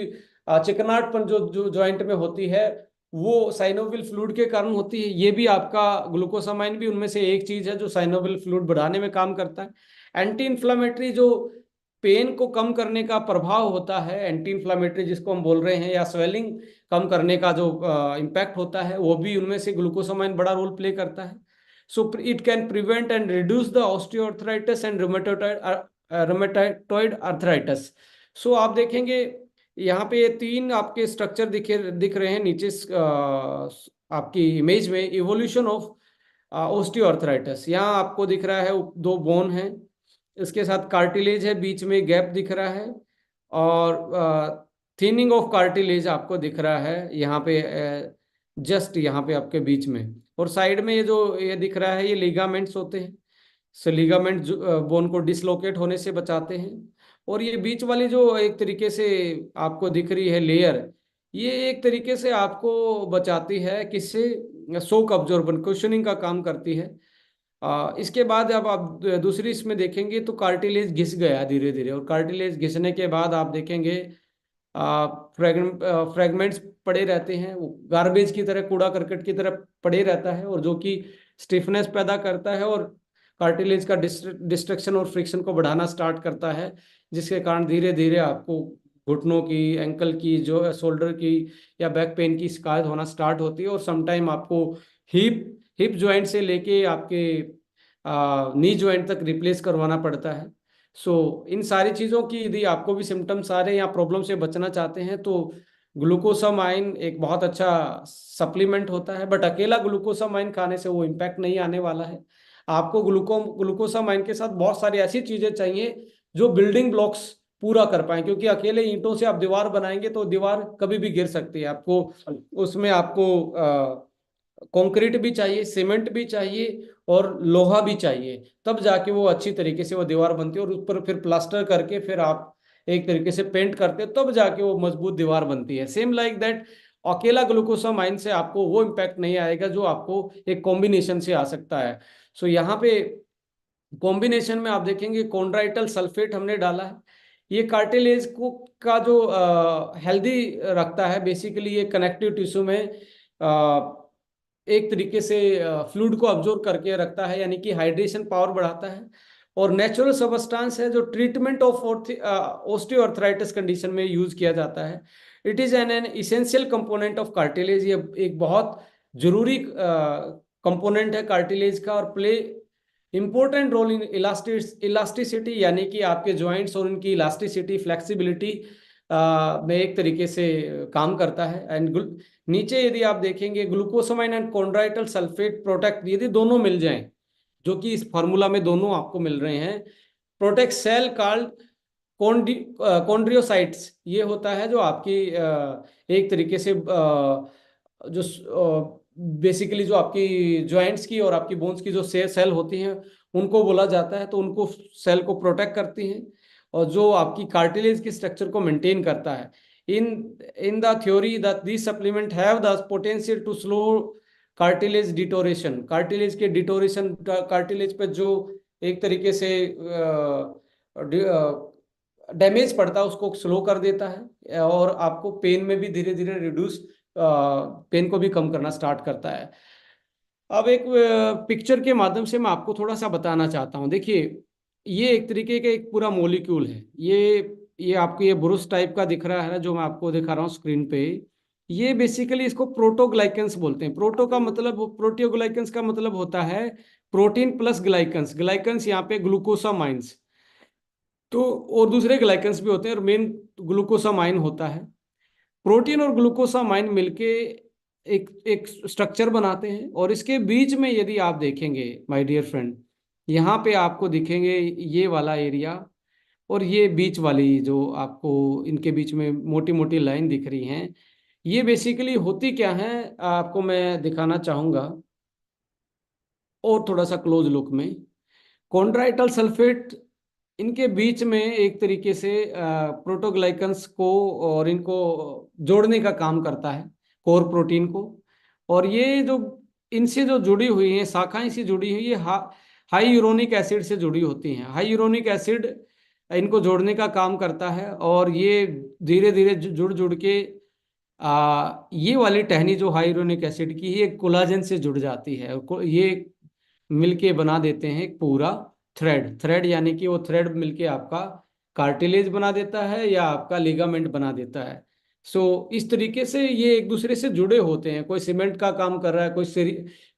चिकनाहटपन जो जो ज्वाइंट में होती है वो साइनोवियल फ्लूइड के कारण होती है। ये भी आपका ग्लूकोसामाइन भी उनमें से एक चीज है जो साइनोवियल फ्लूइड बढ़ाने में काम करता है। एंटी इन्फ्लामेटरी, जो पेन को कम करने का प्रभाव होता है, एंटी इन्फ्लामेटरी जिसको हम बोल रहे हैं, या स्वेलिंग कम करने का जो इम्पैक्ट होता है, वो भी उनमें से ग्लूकोसामाइन बड़ा रोल प्ले करता है। So it can prevent and reduce the osteoarthritis and rheumatoid arthritis. So आप देखेंगे यहाँ पे ये तीन आपके स्ट्रक्चर दिख रहे हैं नीचे आपकी इमेज में, इवोल्यूशन ऑफ ओस्टियोआर्थराइटिस। यहाँ आपको दिख रहा है दो बोन है, इसके साथ कार्टिलेज है, बीच में गैप दिख रहा है, और थिनिंग ऑफ कार्टिलेज आपको दिख रहा है यहाँ पे, जस्ट यहाँ पे आपके बीच में। और साइड में ये जो ये दिख रहा है ये लिगामेंट्स होते हैं। सो लिगामेंट बोन को डिसलोकेट होने से बचाते हैं। और ये बीच वाली जो एक तरीके से आपको दिख रही है लेयर, ये एक तरीके से आपको बचाती है किससे? शॉक अब्जॉर्बन, क्वेश्चनिंग का काम करती है। इसके बाद अब आप दूसरी इसमें देखेंगे तो कार्टिलेज घिस गया धीरे धीरे, और कार्टिलेज घिसने के बाद आप देखेंगे फ्रेगमेंट्स पड़े रहते हैं, वो गार्बेज की तरह, कूड़ा करकट की तरह पड़े रहता है, और जो कि स्टिफनेस पैदा करता है और कार्टिलेज का डिस्ट्रक्शन और फ्रिक्शन को बढ़ाना स्टार्ट करता है, जिसके कारण धीरे धीरे आपको घुटनों की, एंकल की, जो शोल्डर की या बैक पेन की शिकायत होना स्टार्ट होती है। और समटाइम आपको हिप हिप जॉइंट से लेके आपके नी जॉइंट तक रिप्लेस करवाना पड़ता है। सो इन सारी चीज़ों की यदि आपको भी सिम्टम्स आ रहे हैं या प्रॉब्लम से बचना चाहते हैं तो ग्लूकोसामाइन एक बहुत अच्छा सप्लीमेंट होता है। बट अकेला ग्लूकोसामाइन खाने से वो इम्पैक्ट नहीं आने वाला है। आपको ग्लूकोसामाइन के साथ बहुत सारी ऐसी चीज़ें चाहिए जो बिल्डिंग ब्लॉक्स पूरा कर पाए, क्योंकि अकेले ईंटों से आप दीवार बनाएंगे तो दीवार कभी भी गिर सकती है। आपको उसमें आपको कंक्रीट भी चाहिए, सीमेंट भी चाहिए, और लोहा भी चाहिए, तब जाके वो अच्छी तरीके से वो दीवार बनती है। और उस पर फिर प्लास्टर करके फिर आप एक तरीके से पेंट करते हो, तब जाके वो मजबूत दीवार बनती है। सेम लाइक दैट, अकेला ग्लूकोसामाइन से आपको वो इम्पैक्ट नहीं आएगा जो आपको एक कॉम्बिनेशन से आ सकता है। सो यहाँ पे कॉम्बिनेशन में आप देखेंगे कॉन्ड्राइटल सल्फेट हमने डाला है। ये कार्टिलेज को का जो हेल्दी रखता है, बेसिकली ये कनेक्टिव टिश्यू में एक तरीके से फ्लूइड को अब्जॉर्ब करके रखता है, यानी कि हाइड्रेशन पावर बढ़ाता है। और नेचुरल सबस्टांस है जो ट्रीटमेंट ऑफ ऑस्टियोआर्थराइटिस कंडीशन में यूज किया जाता है। It is an essential component of cartilage. ये एक बहुत जरूरी कंपोनेंट है कार्टिलेज का, और play important role in elasticity, यानी कि आपके जॉइंट्स और उनकी इलास्टिसिटी फ्लेक्सिबिलिटी में एक तरीके से काम करता है। एंड नीचे यदि आप देखेंगे ग्लूकोसामाइन एंड कॉन्ड्राइटल सल्फेट प्रोटेक्ट, यदि दोनों मिल जाएं, जो कि इस फार्मूला में दोनों आपको मिल रहे हैं, प्रोटेक्ट सेल कॉल्ड कॉन्ड्रियोसाइट्स। ये होता है जो आपकी एक तरीके से जो बेसिकली जो आपकी जॉइंट्स की और आपकी बोन्स की जो सेल होती हैं उनको बोला जाता है, तो उनको सेल को प्रोटेक्ट करती हैं और जो आपकी कार्टिलेज की स्ट्रक्चर को मेंटेन करता है। In in the theory that this supplement have the potential to slow cartilage deterioration. Cartilage के डिटोरेशन, कार्टिलेज पे जो एक तरीके से डैमेज पड़ता है उसको स्लो कर देता है, और आपको पेन में भी धीरे धीरे रिड्यूस, पेन को भी कम करना स्टार्ट करता है। अब एक पिक्चर के माध्यम से मैं आपको थोड़ा सा बताना चाहता हूँ। देखिए, ये एक तरीके का एक पूरा मॉलिक्यूल है। ये आपको ये ब्रुश टाइप का दिख रहा है ना, जो मैं आपको दिखा रहा हूँ स्क्रीन पे। ये बेसिकली इसको प्रोटोग्लाइकेंस बोलते हैं। प्रोटो का मतलब, प्रोटियोग्लाइकेंस का मतलब होता है प्रोटीन प्लस ग्लाइकन्स। ग्लाइकन्स यहाँ पे ग्लूकोसामाइंस, तो और दूसरे ग्लाइकन्स भी होते हैं, और मेन ग्लूकोसामाइन होता है। प्रोटीन और ग्लूकोसामाइन मिलके एक एक स्ट्रक्चर बनाते हैं, और इसके बीच में यदि आप देखेंगे माय डियर फ्रेंड, यहाँ पे आपको दिखेंगे ये वाला एरिया और ये बीच वाली जो आपको इनके बीच में मोटी मोटी लाइन दिख रही हैं, ये बेसिकली होती क्या है आपको मैं दिखाना चाहूंगा, और थोड़ा सा क्लोज लुक में। कॉन्ड्राइटल सल्फेट इनके बीच में एक तरीके से प्रोटोग्लाइकन्स को और इनको जोड़ने का काम करता है, कोर प्रोटीन को। और ये जो इनसे जो जुड़ी हुई हैं शाखाएं, से जुड़ी हुई है हाई यूरोनिक एसिड से जुड़ी होती हैं। हाई यूरोनिक एसिड इनको जोड़ने का काम करता है, और ये धीरे धीरे जुड़ जुड़ के ये वाली टहनी जो हाई यूरोनिक एसिड की, ये कोलाजन से जुड़ जाती है, और ये मिलके बना देते हैं एक पूरा थ्रेड। थ्रेड यानी कि वो थ्रेड मिलके आपका कार्टिलेज बना देता है या आपका लिगामेंट बना देता है। इस तरीके से ये एक दूसरे से जुड़े होते हैं। कोई सीमेंट का काम कर रहा है,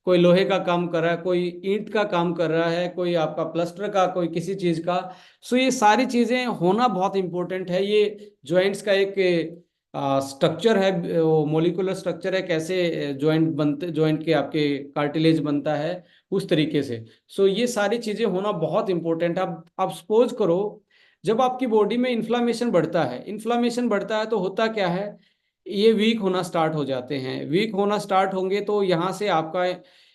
कोई लोहे का काम कर रहा है, कोई ईंट का काम कर रहा है, कोई आपका प्लास्टर का, कोई किसी चीज का। ये सारी चीजें होना बहुत इंपॉर्टेंट है। ये जॉइंट्स का एक स्ट्रक्चर है, मोलिकुलर स्ट्रक्चर है, कैसे जॉइंट बनते, जॉइंट के आपके कार्टिलेज बनता है उस तरीके से। ये सारी चीजें होना बहुत इंपॉर्टेंट है। अब आप सपोज करो, जब आपकी बॉडी में इन्फ्लामेशन बढ़ता है, इन्फ्लामेशन बढ़ता है तो होता क्या है, ये वीक होना स्टार्ट हो जाते हैं। वीक होना स्टार्ट होंगे तो यहाँ से आपका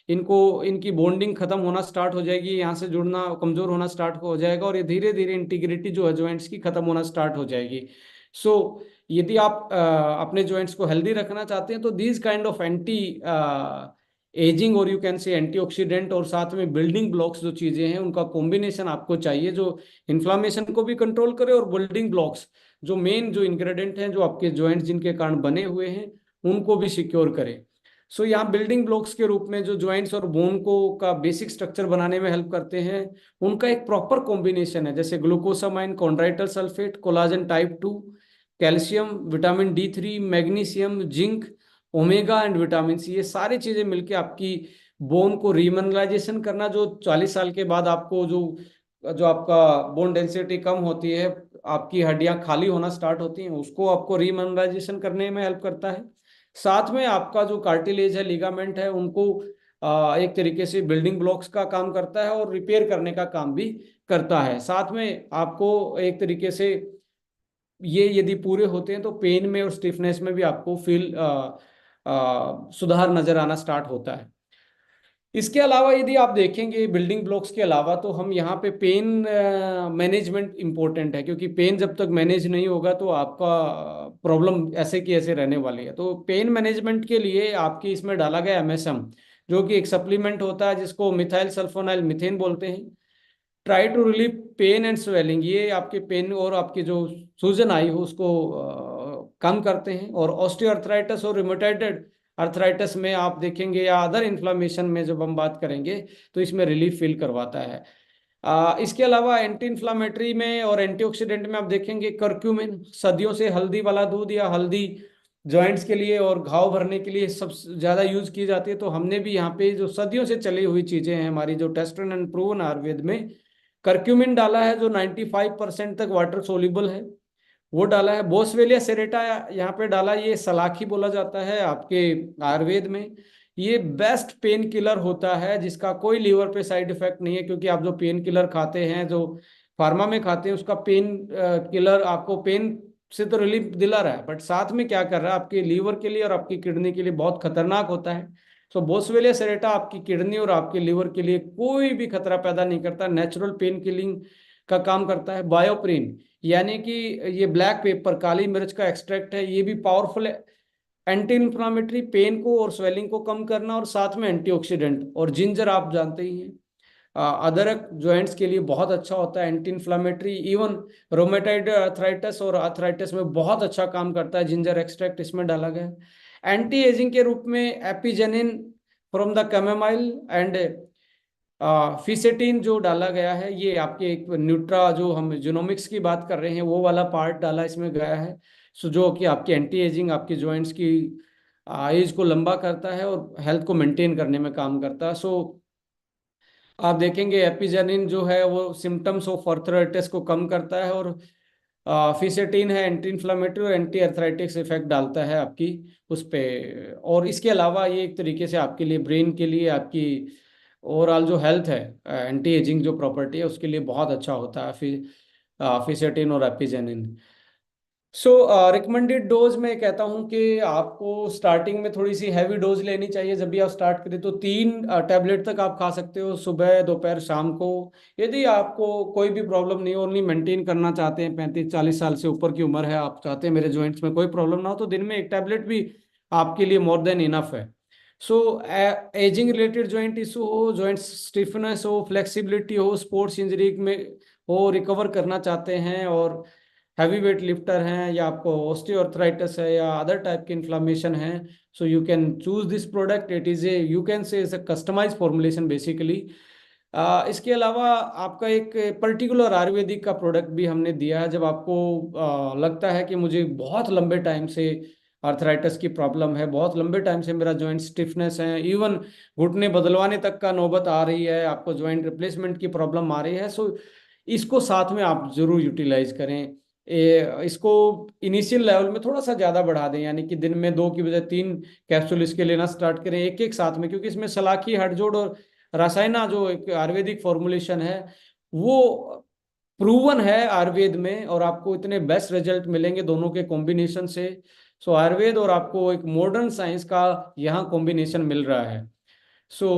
इनकी बॉन्डिंग खत्म होना स्टार्ट हो जाएगी, यहाँ से जुड़ना कमजोर होना स्टार्ट हो जाएगा, और ये धीरे धीरे इंटीग्रिटी जो है जॉइंट्स की खत्म होना स्टार्ट हो जाएगी। यदि आप अपने जॉइंट्स को हेल्दी रखना चाहते हैं तो these kind of anti ageing, और यू कैन से एंटीऑक्सीडेंट, और साथ में बिल्डिंग ब्लॉक्स जो चीजें हैं उनका कॉम्बिनेशन आपको चाहिए, जो इन्फ्लामेशन को भी कंट्रोल करे और बिल्डिंग ब्लॉक्स जो मेन जो इंग्रेडिएंट हैं जो आपके जॉइंट्स जिनके कारण बने हुए हैं उनको भी सिक्योर करे। यहाँ बिल्डिंग ब्लॉक्स के रूप में जो जॉइंट्स और बोन को का बेसिक स्ट्रक्चर बनाने में हेल्प करते हैं, उनका एक प्रॉपर कॉम्बिनेशन है, जैसे glucosamine, chondroitin sulphate, collagen type 2, calcium, vitamin D3, magnesium, zinc, omega and vitamin C. ये सारी चीजें मिलके आपकी बोन को रीमिनरलाइजेशन करना, जो 40 साल के बाद आपको जो जो आपका बोन डेंसिटी कम होती है, आपकी हड्डियां खाली होना स्टार्ट होती हैं, उसको आपको रीमिनरलाइजेशन करने में हेल्प करता है। साथ में आपका जो कार्टिलेज है, लिगामेंट है, उनको एक तरीके से बिल्डिंग ब्लॉक्स का काम करता है और रिपेयर करने का काम भी करता है। साथ में आपको एक तरीके से ये यदि पूरे होते हैं तो पेन में और स्टिफनेस में भी आपको फील सुधार नजर आना स्टार्ट होता है। इसके अलावा यदि आप देखेंगे बिल्डिंग ब्लॉक्स के अलावा, तो हम यहाँ पे पेन मैनेजमेंट इम्पोर्टेंट है, क्योंकि पेन जब तक मैनेज नहीं होगा तो आपका प्रॉब्लम ऐसे की ऐसे रहने वाली है। तो पेन मैनेजमेंट के लिए आपकी इसमें डाला गया MSM, जो कि एक सप्लीमेंट होता है जिसको मिथाइल सल्फोनाइल मीथेन बोलते हैं। Try to relieve pain and swelling, ये आपके पेन और आपकी जो सूजन आई हो उसको कम करते हैं। और ऑस्टियोआर्थराइटिस और रिमेटॉइड अर्थराइटिस में आप देखेंगे, या अदर इन्फ्लामेशन में जब हम बात करेंगे, तो इसमें रिलीफ फील करवाता है। इसके अलावा एंटी इन्फ्लामेटरी में और एंटीऑक्सीडेंट में आप देखेंगे करक्यूमिन, सदियों से हल्दी वाला दूध या हल्दी जॉइंट्स के लिए और घाव भरने के लिए सबसे ज़्यादा यूज की जाती है। तो हमने भी यहाँ पे जो सदियों से चली हुई चीज़ें हैं हमारी, जो टेस्टेड एंड प्रूवन आयुर्वेद में, करक्यूमिन डाला है जो 95% तक वाटर सोल्यूबल है, वो डाला है। बोसवेलिया सेरेटा यहाँ पे डाला, ये सलाखी बोला जाता है आपके आयुर्वेद में। ये बेस्ट पेन किलर होता है जिसका कोई लीवर पे साइड इफेक्ट नहीं है, क्योंकि आप जो पेन किलर खाते हैं, जो फार्मा में खाते हैं, उसका पेन किलर आपको पेन से तो रिलीफ दिला रहा है, बट साथ में क्या कर रहा है, आपके लीवर के लिए और आपकी किडनी के लिए बहुत खतरनाक होता है। सो बोसवेलिया सेरेटा आपकी किडनी और आपके लीवर के लिए कोई भी खतरा पैदा नहीं करता, नेचुरल पेन किलिंग का काम करता है। बायोप्रिन, यानी कि ये ब्लैक पेपर, काली मिर्च का एक्सट्रैक्ट है, ये भी पावरफुल है एंटी इन्फ्लामेटरी, पेन को और स्वेलिंग को कम करना, और साथ में एंटीऑक्सीडेंट। और जिंजर आप जानते ही हैं, अदरक जॉइंट्स के लिए बहुत अच्छा होता है, anti inflammatory. Even rheumatoid arthritis और अर्थराइटिस में बहुत अच्छा काम करता है जिंजर एक्सट्रैक्ट, इसमें डाला गया है। एंटी एजिंग के रूप में apigenin from the chamomile and fisetin जो डाला गया है, ये आपके एक न्यूट्रा, जो हम जीनोमिक्स की बात कर रहे हैं, वो वाला पार्ट डाला इसमें गया है। सो जो कि आपकी एंटी एजिंग, आपके जॉइंट्स की एज को लंबा करता है और हेल्थ को मेंटेन करने में काम करता है। सो आप देखेंगे एपिजेनिन जो है वो सिम्टम्स ऑफ अर्थराइटिस को कम करता है, और फिसेटिन है एंटी इन्फ्लामेटरी और एंटी अर्थराइटिक्स इफेक्ट डालता है आपकी उस पे। और इसके अलावा ये एक तरीके से आपके लिए ब्रेन के लिए, आपकी ओवरऑल जो हेल्थ है, एंटी एजिंग जो प्रॉपर्टी है उसके लिए बहुत अच्छा होता है फिसेटिन और एपिजेनिन। सो रिकमेंडेड डोज में कहता हूं कि आपको स्टार्टिंग में थोड़ी सी हैवी डोज लेनी चाहिए। जब भी आप स्टार्ट करें तो 3 टैबलेट तक आप खा सकते हो, सुबह दोपहर शाम को। यदि आपको कोई भी प्रॉब्लम नहीं, ओनली मेंटेन करना चाहते हैं, 35-40 साल से ऊपर की उम्र है, आप चाहते हैं मेरे जॉइंट्स में कोई प्रॉब्लम ना हो, तो दिन में 1 टैबलेट भी आपके लिए मोर देन इनफ है। सो एजिंग रिलेटेड जॉइंट इशू हो, जॉइंट स्टिफनेस हो, फ्लेक्सिबिलिटी हो, स्पोर्ट्स इंजरी में हो, रिकवर करना चाहते हैं, और हैवी वेट लिफ्टर हैं, या आपको ऑस्टियोआर्थराइटिस है, या अदर टाइप के इन्फ्लामेशन है, so you can choose this product. It is a, you can say is a customize formulation basically. इसके अलावा आपका एक पर्टिकुलर आयुर्वेदिक का प्रोडक्ट भी हमने दिया है, जब आपको लगता है कि मुझे बहुत लंबे टाइम से आर्थराइटिस की प्रॉब्लम है, बहुत लंबे टाइम से मेरा जॉइंट स्टिफनेस है, इवन घुटने बदलवाने तक का नौबत आ रही है, आपको जॉइंट रिप्लेसमेंट की प्रॉब्लम आ रही है, सो इसको साथ में आप जरूर यूटिलाइज करें। इसको इनिशियल लेवल में थोड़ा सा ज़्यादा बढ़ा दें, यानी कि दिन में 2 की बजाय 3 कैप्सूल इसके लेना स्टार्ट करें, एक एक साथ में, क्योंकि इसमें सलाखी, हटजोड़ और रसायना जो एक आयुर्वेदिक फॉर्मुलेशन है, वो प्रूवन है आयुर्वेद में, और आपको इतने बेस्ट रिजल्ट मिलेंगे दोनों के कॉम्बिनेशन से। सो आयुर्वेद और आपको एक मॉडर्न साइंस का यहाँ कॉम्बिनेशन मिल रहा है। सो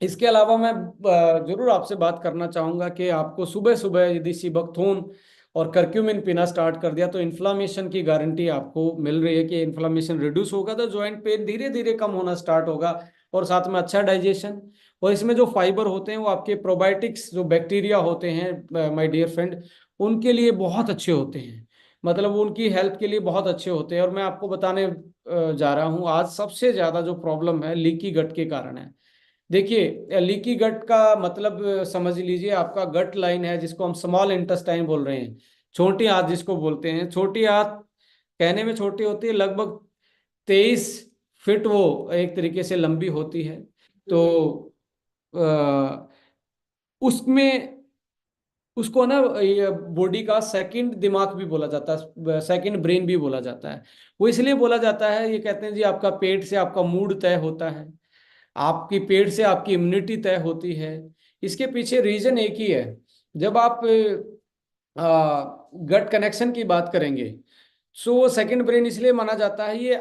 इसके अलावा मैं जरूर आपसे बात करना चाहूंगा कि आपको सुबह सुबह यदि सिबकथून और करक्यूमिन पीना स्टार्ट कर दिया, तो इन्फ्लामेशन की गारंटी आपको मिल रही है कि इन्फ्लामेशन रिड्यूस होगा, तो जॉइंट पेन धीरे धीरे कम होना स्टार्ट होगा, और साथ में अच्छा डाइजेशन। और इसमें जो फाइबर होते हैं वो आपके प्रोबायोटिक्स, जो बैक्टीरिया होते हैं माय डियर फ्रेंड, उनके लिए बहुत अच्छे होते हैं, मतलब वो उनकी हेल्थ के लिए बहुत अच्छे होते हैं। और मैं आपको बताने जा रहा हूँ, आज सबसे ज्यादा जो प्रॉब्लम है लीकी गट के कारण है। देखिए, लीकी गट का मतलब समझ लीजिए, आपका गट लाइन है जिसको हम स्मॉल इंटेस्टाइन बोल रहे हैं, छोटी आंत जिसको बोलते हैं। छोटी आंत कहने में छोटी होती है, लगभग 23 फीट वो एक तरीके से लंबी होती है। तो उसमें उसको ना ये बॉडी का सेकंड दिमाग भी बोला जाता है, सेकंड ब्रेन भी बोला जाता है। वो इसलिए बोला जाता है, ये कहते हैं जी आपका पेट से आपका मूड तय होता है, आपकी पेट से आपकी इम्यूनिटी तय होती है। इसके पीछे रीजन एक ही है। जब आप गट कनेक्शन की बात करेंगे, सो सेकंड ब्रेन इसलिए माना जाता है, ये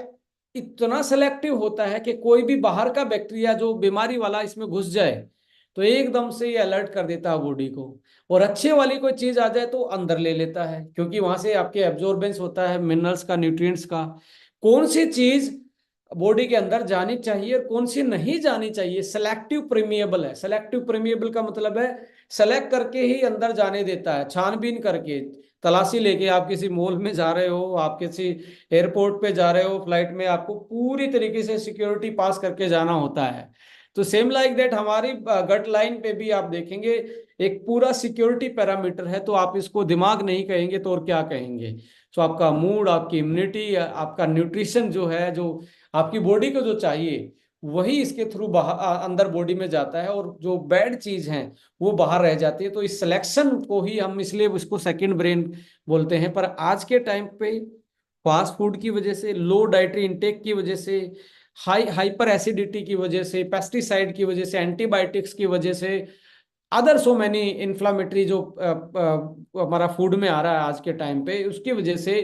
इतना सेलेक्टिव होता है कि कोई भी बाहर का बैक्टीरिया जो बीमारी वाला इसमें घुस जाए तो एकदम से ये अलर्ट कर देता है बॉडी को, और अच्छे वाली कोई चीज आ जाए तो अंदर ले लेता है, क्योंकि वहां से आपके एब्जॉर्बेंस होता है मिनरल्स का, न्यूट्रिएंट्स का। कौन सी चीज बॉडी के अंदर जानी चाहिए और कौन सी नहीं जानी चाहिए, सेलेक्टिव प्रीमिएबल है। सेलेक्टिव प्रीमिएबल का मतलब है सेलेक्ट करके ही अंदर जाने देता है, छानबीन करके। तलाशी लेके आप किसी मॉल में जा रहे हो, आप किसी एयरपोर्ट पे जा रहे हो, फ्लाइट में, आपको पूरी तरीके से सिक्योरिटी पास करके जाना होता है। तो सेम लाइक दैट हमारी गट लाइन पे भी आप देखेंगे एक पूरा सिक्योरिटी पैरामीटर है। तो आप इसको दिमाग नहीं कहेंगे तो और क्या कहेंगे। तो आपका मूड, आपकी इम्यूनिटी, आपका न्यूट्रिशन जो है, जो आपकी बॉडी को जो चाहिए वही इसके थ्रू बाहर अंदर बॉडी में जाता है, और जो बैड चीज है वो बाहर रह जाती है। तो इस सिलेक्शन को ही हम इसलिए उसको सेकंड ब्रेन बोलते हैं। पर आज के टाइम पे फास्ट फूड की वजह से, लो डाइटरी इंटेक की वजह से, हाइपर एसिडिटी की वजह से, पेस्टिसाइड की वजह से, एंटीबायोटिक्स की वजह से, अदर सो मैनी इन्फ्लामेटरी जो हमारा फूड में आ रहा है आज के टाइम पे, उसकी वजह से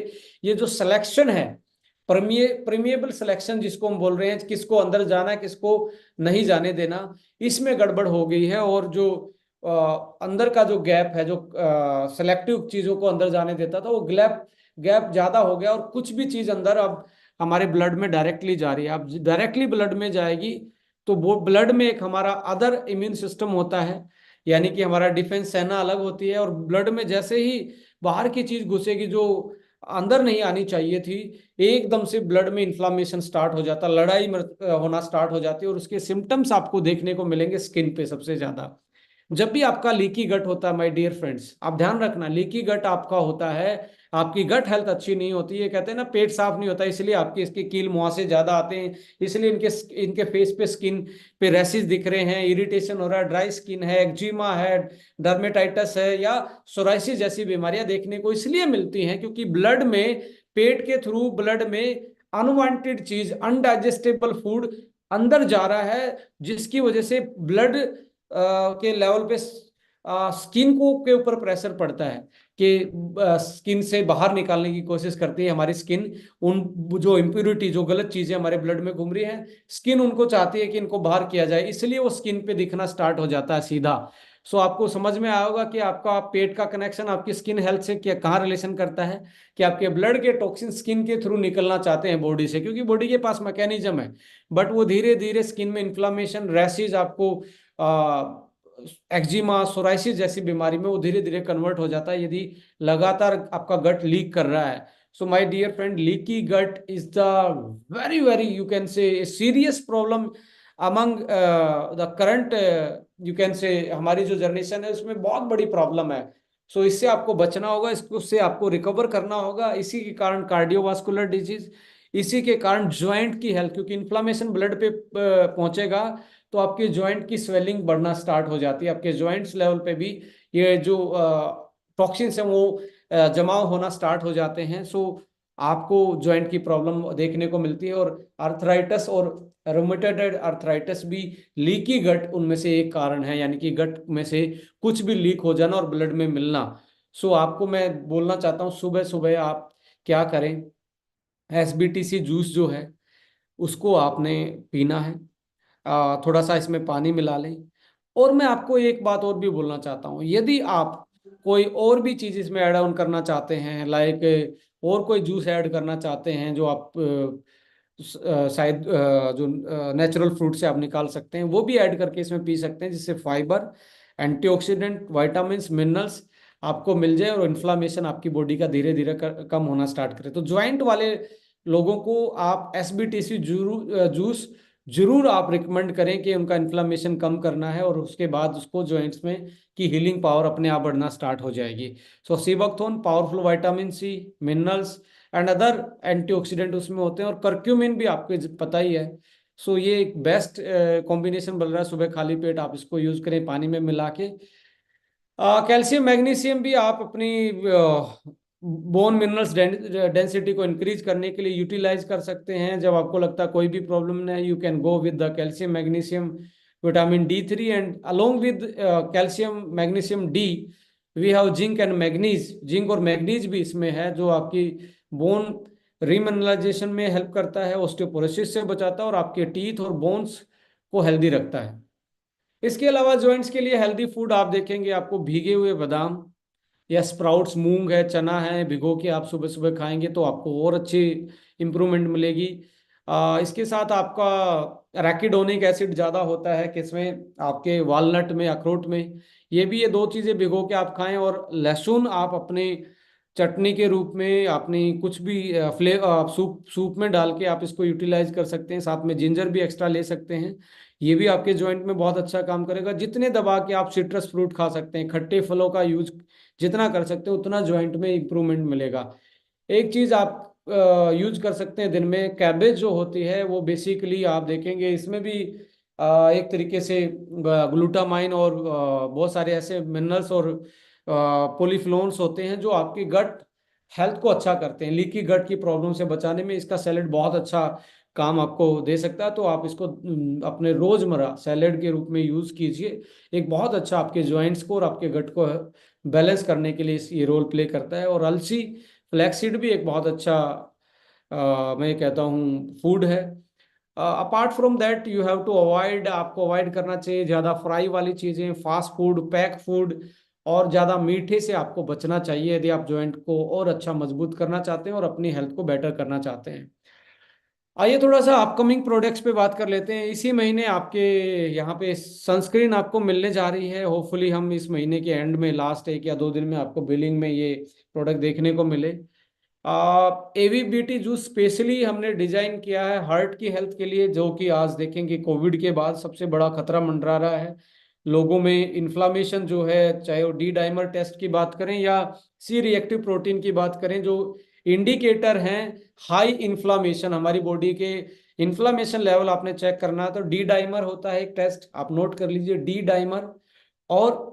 ये जो सिलेक्शन है, परमिएबल सिलेक्शन जिसको हम बोल रहे हैं, किसको अंदर जाना है किसको नहीं जाने देना, इसमें गड़बड़ हो गई है। और जो अंदर का जो गैप है, जो सेलेक्टिव चीजों को अंदर जाने देता था, वो गैप गैप ज्यादा हो गया, और कुछ भी चीज अंदर अब हमारे ब्लड में डायरेक्टली जा रही है। अब डायरेक्टली ब्लड में जाएगी तो वो ब्लड में एक हमारा अदर इम्यून सिस्टम होता है, यानी कि हमारा डिफेंस सेना अलग होती है, और ब्लड में जैसे ही बाहर की चीज घुसेगी जो अंदर नहीं आनी चाहिए थी, एकदम से ब्लड में इन्फ्लामेशन स्टार्ट हो जाता, लड़ाई होना स्टार्ट हो जाती है। और उसके सिम्टम्स आपको देखने को मिलेंगे स्किन पे सबसे ज्यादा। जब भी आपका लीकी गट होता है माय डियर फ्रेंड्स, आप ध्यान रखना, लीकी गट आपका होता है, आपकी गट हेल्थ अच्छी नहीं होती है। कहते हैं ना पेट साफ नहीं होता, इसलिए आपके इसके कील मुहासे ज्यादा आते हैं, इसलिए इनके इनके फेस पे, स्किन पे रैशेस दिख रहे हैं, इरिटेशन हो रहा है, ड्राई स्किन है, एक्जिमा है, डर्मेटाइटिस है, या सोराइसिस जैसी बीमारियां देखने को इसलिए मिलती हैं क्योंकि ब्लड में, पेट के थ्रू ब्लड में अनवांटेड चीज, अनडाइजेस्टेबल फूड अंदर जा रहा है, जिसकी वजह से ब्लड के लेवल पे स्किन को के ऊपर प्रेशर पड़ता है कि स्किन से बाहर निकालने की कोशिश करती है हमारी स्किन उन जो इम्प्यूरिटी, जो गलत चीजें हमारे ब्लड में घूम रही हैं, स्किन उनको चाहती है कि इनको बाहर किया जाए, इसलिए वो स्किन पे दिखना स्टार्ट हो जाता है सीधा। सो आपको समझ में आया होगा कि आपका पेट का कनेक्शन आपकी स्किन हेल्थ से क्या कहाँ रिलेशन करता है, कि आपके ब्लड के टॉक्सिन स्किन के थ्रू निकलना चाहते हैं बॉडी से, क्योंकि बॉडी के पास मैकेनिज्म है, बट वो धीरे धीरे स्किन में इन्फ्लामेशन, रैशेज, आपको एक्जिमा, सोराइसिस जैसी बीमारी में वो धीरे धीरे कन्वर्ट हो जाता है यदि लगातार आपका गट लीक कर रहा है। So my dear friend, leaky gut is the very very you can say serious problem among the current, you can say हमारी जो जनरेशन है उसमें बहुत बड़ी प्रॉब्लम है। सो इससे आपको बचना होगा, इसको से आपको रिकवर करना होगा। इसी के कारण कार्डियोवास्कुलर डिजीज, इसी के कारण ज्वाइंट की हेल्थ, क्योंकि इन्फ्लामेशन ब्लड पे पहुंचेगा तो आपके ज्वाइंट की स्वेलिंग बढ़ना स्टार्ट हो जाती है, आपके ज्वाइंट्स लेवल पे भी ये जो टॉक्सिन्स हैं वो जमाव होना स्टार्ट हो जाते हैं। सो आपको ज्वाइंट की प्रॉब्लम देखने को मिलती है, और आर्थराइटिस और रोमेटॉइड आर्थराइटिस भी लीकी गट उनमें से एक कारण है, यानी कि गट में से कुछ भी लीक हो जाना और ब्लड में मिलना। सो आपको मैं बोलना चाहता हूँ, सुबह सुबह आप क्या करें, एसबीटीसी जूस जो है उसको आपने पीना है, थोड़ा सा इसमें पानी मिला लें। और मैं आपको एक बात और भी बोलना चाहता हूँ, यदि आप कोई और भी चीज़ इसमें ऐड ऑन करना चाहते हैं, लाइक और कोई जूस ऐड करना चाहते हैं जो आप शायद जो नेचुरल फ्रूट से आप निकाल सकते हैं, वो भी ऐड करके इसमें पी सकते हैं, जिससे फाइबर, एंटीऑक्सीडेंट, विटामिन्स, मिनरल्स आपको मिल जाए और इन्फ्लामेशन आपकी बॉडी का धीरे धीरे कम होना स्टार्ट करे। तो ज्वाइंट वाले लोगों को आप एसबीटीसी जूस जरूर आप रिकमेंड करें कि उनका इन्फ्लामेशन कम करना है, और उसके बाद उसको जॉइंट्स में की हीलिंग पावर अपने आप बढ़ना स्टार्ट हो जाएगी। So sea buckthorn powerful vitamin C, minerals and other antioxidant उसमें होते हैं, और करक्यूमिन भी आपको पता ही है। सो ये एक बेस्ट कॉम्बिनेशन बन रहा है, सुबह खाली पेट आप इसको यूज करें पानी में मिला के। कैल्शियम मैग्नीशियम भी आप अपनी बोन मिनरल्स डेंसिटी को इंक्रीज करने के लिए यूटिलाइज कर सकते हैं। जब आपको लगता है कोई भी प्रॉब्लम नहीं, you can go with the calcium magnesium vitamin D3, and along with calcium magnesium D we have zinc and manganese. Zinc और मैग्नीज भी इसमें है जो आपकी बोन रीमिनरलाइजेशन में हेल्प करता है, ऑस्टियोपोरोसिस से बचाता है और आपके टीथ और बोन्स को हेल्दी रखता है। इसके अलावा जॉइंट्स के लिए हेल्दी फूड आप देखेंगे, आपको भीगे हुए बादाम या स्प्राउट्स, मूंग है, चना है, भिगो के आप सुबह सुबह खाएंगे तो आपको और अच्छी इंप्रूवमेंट मिलेगी। इसके साथ आपका रैकिडोनिक एसिड ज़्यादा होता है किसमें, आपके वालनट में, अखरोट में। ये भी, ये दो चीज़ें भिगो के आप खाएं। और लहसुन आप अपने चटनी के रूप में, अपनी कुछ भी सूप सूप में डाल के आप इसको यूटिलाइज कर सकते हैं। साथ में जिंजर भी एक्स्ट्रा ले सकते हैं, ये भी आपके जॉइंट में बहुत अच्छा काम करेगा। जितने दबा के आप सिट्रस फ्रूट खा सकते हैं, खट्टे फलों का यूज जितना कर सकते हैं उतना जॉइंट में इंप्रूवमेंट मिलेगा। एक चीज आप यूज कर सकते हैं दिन में, कैबेज जो होती है वो बेसिकली आप देखेंगे इसमें भी एक तरीके से ग्लूटामाइन और बहुत सारे ऐसे मिनरल्स और पोलिफ्लोन्स होते हैं जो आपकी गट हेल्थ को अच्छा करते हैं। लीकी गट की प्रॉब्लम से बचाने में इसका सैलेड बहुत अच्छा काम आपको दे सकता है। तो आप इसको अपने रोजमर्रा सैलेड के रूप में यूज कीजिए। एक बहुत अच्छा आपके जॉइंट्स को और आपके गट को बैलेंस करने के लिए ये रोल प्ले करता है। और अलसी, फ्लैक्सीड भी एक बहुत अच्छा मैं कहता हूँ फूड है। Apart from that you have to avoid, आपको अवॉइड करना चाहिए ज़्यादा फ्राई वाली चीज़ें, फास्ट फूड, पैक फूड, और ज़्यादा मीठे से आपको बचना चाहिए यदि आप जॉइंट को और अच्छा मजबूत करना चाहते हैं और अपनी हेल्थ को बेटर करना चाहते हैं। आइए थोड़ा सा अपकमिंग प्रोडक्ट्स पे बात कर लेते हैं। इसी महीने आपके यहाँ पे सनस्क्रीन आपको मिलने जा रही है। होपफुली हम इस महीने के एंड में, लास्ट 1 या 2 दिन में आपको बिलिंग में ये प्रोडक्ट देखने को मिले। एवीबीटी जूस स्पेशली हमने डिजाइन किया है हार्ट की हेल्थ के लिए, जो कि आज देखेंगे कोविड के बाद सबसे बड़ा खतरा मंडरा रहा है लोगों में। इन्फ्लामेशन जो है, चाहे वो डी डाइमर टेस्ट की बात करें या सी रिएक्टिव प्रोटीन की बात करें, जो इंडिकेटर हैं हाई इन्फ्लामेशन, हमारी बॉडी के इन्फ्लामेशन लेवल आपने चेक करना है तो डी डाइमर होता है एक टेस्ट, आप नोट कर लीजिए, डी डाइमर। और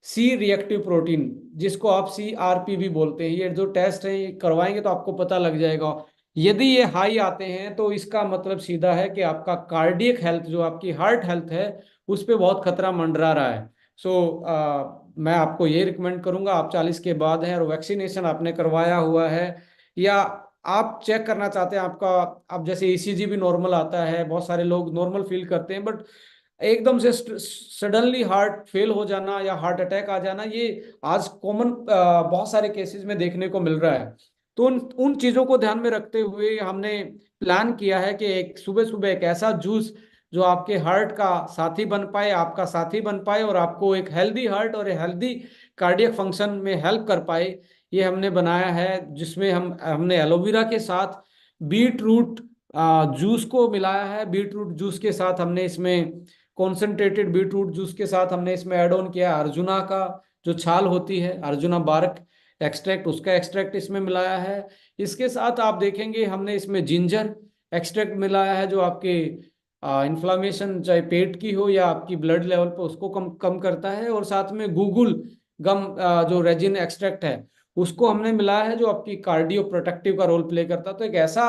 सी रिएक्टिव प्रोटीन, जिसको आप CRP भी बोलते हैं, ये जो टेस्ट है ये करवाएंगे तो आपको पता लग जाएगा। यदि ये हाई आते हैं तो इसका मतलब सीधा है कि आपका कार्डियक हेल्थ, जो आपकी हार्ट हेल्थ है, उस पर बहुत खतरा मंडरा रहा है। मैं आपको ये रिकमेंड करूंगा, आप 40 के बाद हैं और वैक्सीनेशन आपने करवाया हुआ है, या आप चेक करना चाहते हैं आपका, अब जैसे ECG भी नॉर्मल आता है, बहुत सारे लोग नॉर्मल फील करते हैं, बट एकदम से सडनली हार्ट फेल हो जाना या हार्ट अटैक आ जाना, ये आज कॉमन बहुत सारे केसेस में देखने को मिल रहा है। तो उन उन चीज़ों को ध्यान में रखते हुए हमने प्लान किया है कि एक सुबह सुबह एक ऐसा जूस जो आपके हार्ट का साथी बन पाए, आपका साथी बन पाए और आपको एक हेल्दी हार्ट और हेल्दी कार्डियक फंक्शन में हेल्प कर पाए, ये हमने बनाया है। जिसमें हमने एलोवेरा के साथ बीट रूट जूस को मिलाया है। बीट रूट जूस के साथ हमने इसमें कॉन्सेंट्रेटेड बीट रूट जूस के साथ हमने इसमें ऐड ऑन किया अर्जुना का जो छाल होती है, अर्जुना बार्क एक्सट्रैक्ट, उसका एक्सट्रैक्ट इसमें मिलाया है। इसके साथ आप देखेंगे हमने इसमें जिंजर एक्सट्रैक्ट मिलाया है, जो आपके इन्फ्लामेशन चाहे पेट की हो या आपकी ब्लड लेवल पे उसको कम कम करता है। और साथ में गूगल गम जो रेजिन एक्सट्रैक्ट है उसको हमने मिलाया है, जो आपकी कार्डियो प्रोटेक्टिव का रोल प्ले करता है। तो एक ऐसा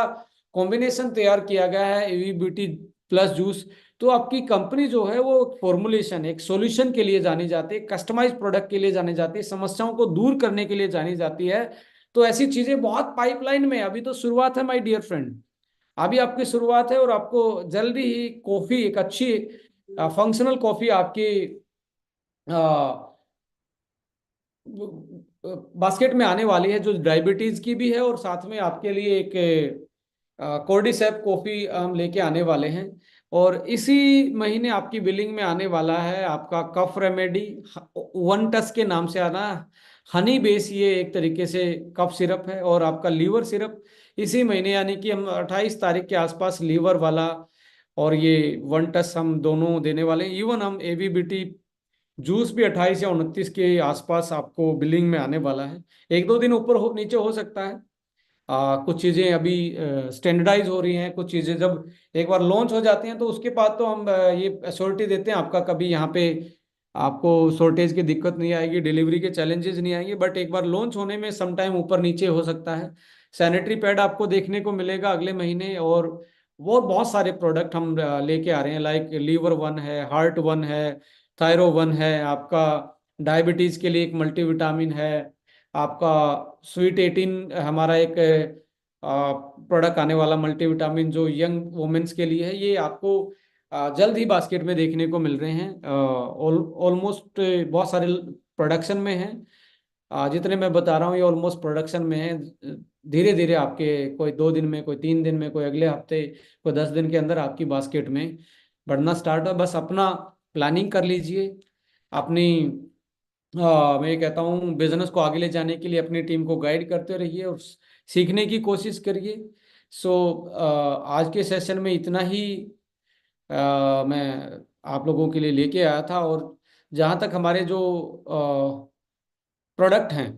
कॉम्बिनेशन तैयार किया गया है एवीबीटी प्लस जूस। तो आपकी कंपनी जो है वो फॉर्मुलेशन, एक सॉल्यूशन के लिए जानी जाती है, कस्टमाइज प्रोडक्ट के लिए जानी जाती है, समस्याओं को दूर करने के लिए जानी जाती है। तो ऐसी चीजें बहुत पाइपलाइन में, अभी तो शुरुआत है माय डियर फ्रेंड, अभी आपकी शुरुआत है। और आपको जल्दी ही कॉफी, एक अच्छी फंक्शनल कॉफी आपकी बास्केट में आने वाली है, जो डायबिटीज की भी है और साथ में आपके लिए एक कोर्डिसेप कॉफी हम लेके आने वाले हैं। और इसी महीने आपकी बिलिंग में आने वाला है आपका कफ रेमेडी, वन टच के नाम से आना, हनी बेस, ये एक तरीके से कफ सिरप है। और आपका लीवर सिरप इसी महीने, यानी कि हम 28 तारीख के आसपास लीवर वाला और ये वन टच हम दोनों देने वाले हैं। इवन हम एवीबीटी जूस भी 28 या 29 के आसपास आपको बिलिंग में आने वाला है। 1-2 दिन ऊपर नीचे हो सकता है। कुछ चीज़ें अभी स्टैंडर्डाइज हो रही हैं, कुछ चीज़ें जब एक बार लॉन्च हो जाती हैं तो उसके बाद तो हम ये अश्योरिटी देते हैं आपका कभी यहाँ पे आपको शॉर्टेज की दिक्कत नहीं आएगी, डिलीवरी के चैलेंजेस नहीं आएंगे। बट एक बार लॉन्च होने में सम टाइम ऊपर नीचे हो सकता है। सैनिटरी पैड आपको देखने को मिलेगा अगले महीने। और वो बहुत सारे प्रोडक्ट हम लेके आ रहे हैं, लाइक लीवर वन है, हार्ट वन है, थायरो वन है, आपका डायबिटीज के लिए एक मल्टीविटामिन है, आपका स्वीट 18 हमारा एक प्रोडक्ट आने वाला मल्टीविटामिन जो यंग वुमेन्स के लिए है, ये आपको जल्द ही बास्केट में देखने को मिल रहे हैं। ऑलमोस्ट बहुत सारे प्रोडक्शन में हैं। जितने मैं बता रहा हूँ ये ऑलमोस्ट प्रोडक्शन में है। धीरे धीरे आपके कोई 2 दिन में, कोई 3 दिन में, कोई अगले हफ्ते, कोई 10 दिन के अंदर आपकी बास्केट में बढ़ना स्टार्ट हो। बस अपना प्लानिंग कर लीजिए। अपनी मैं ये कहता हूँ बिजनेस को आगे ले जाने के लिए अपनी टीम को गाइड करते रहिए और सीखने की कोशिश करिए। सो आज के सेशन में इतना ही मैं आप लोगों के लिए लेके आया था। और जहाँ तक हमारे जो प्रोडक्ट हैं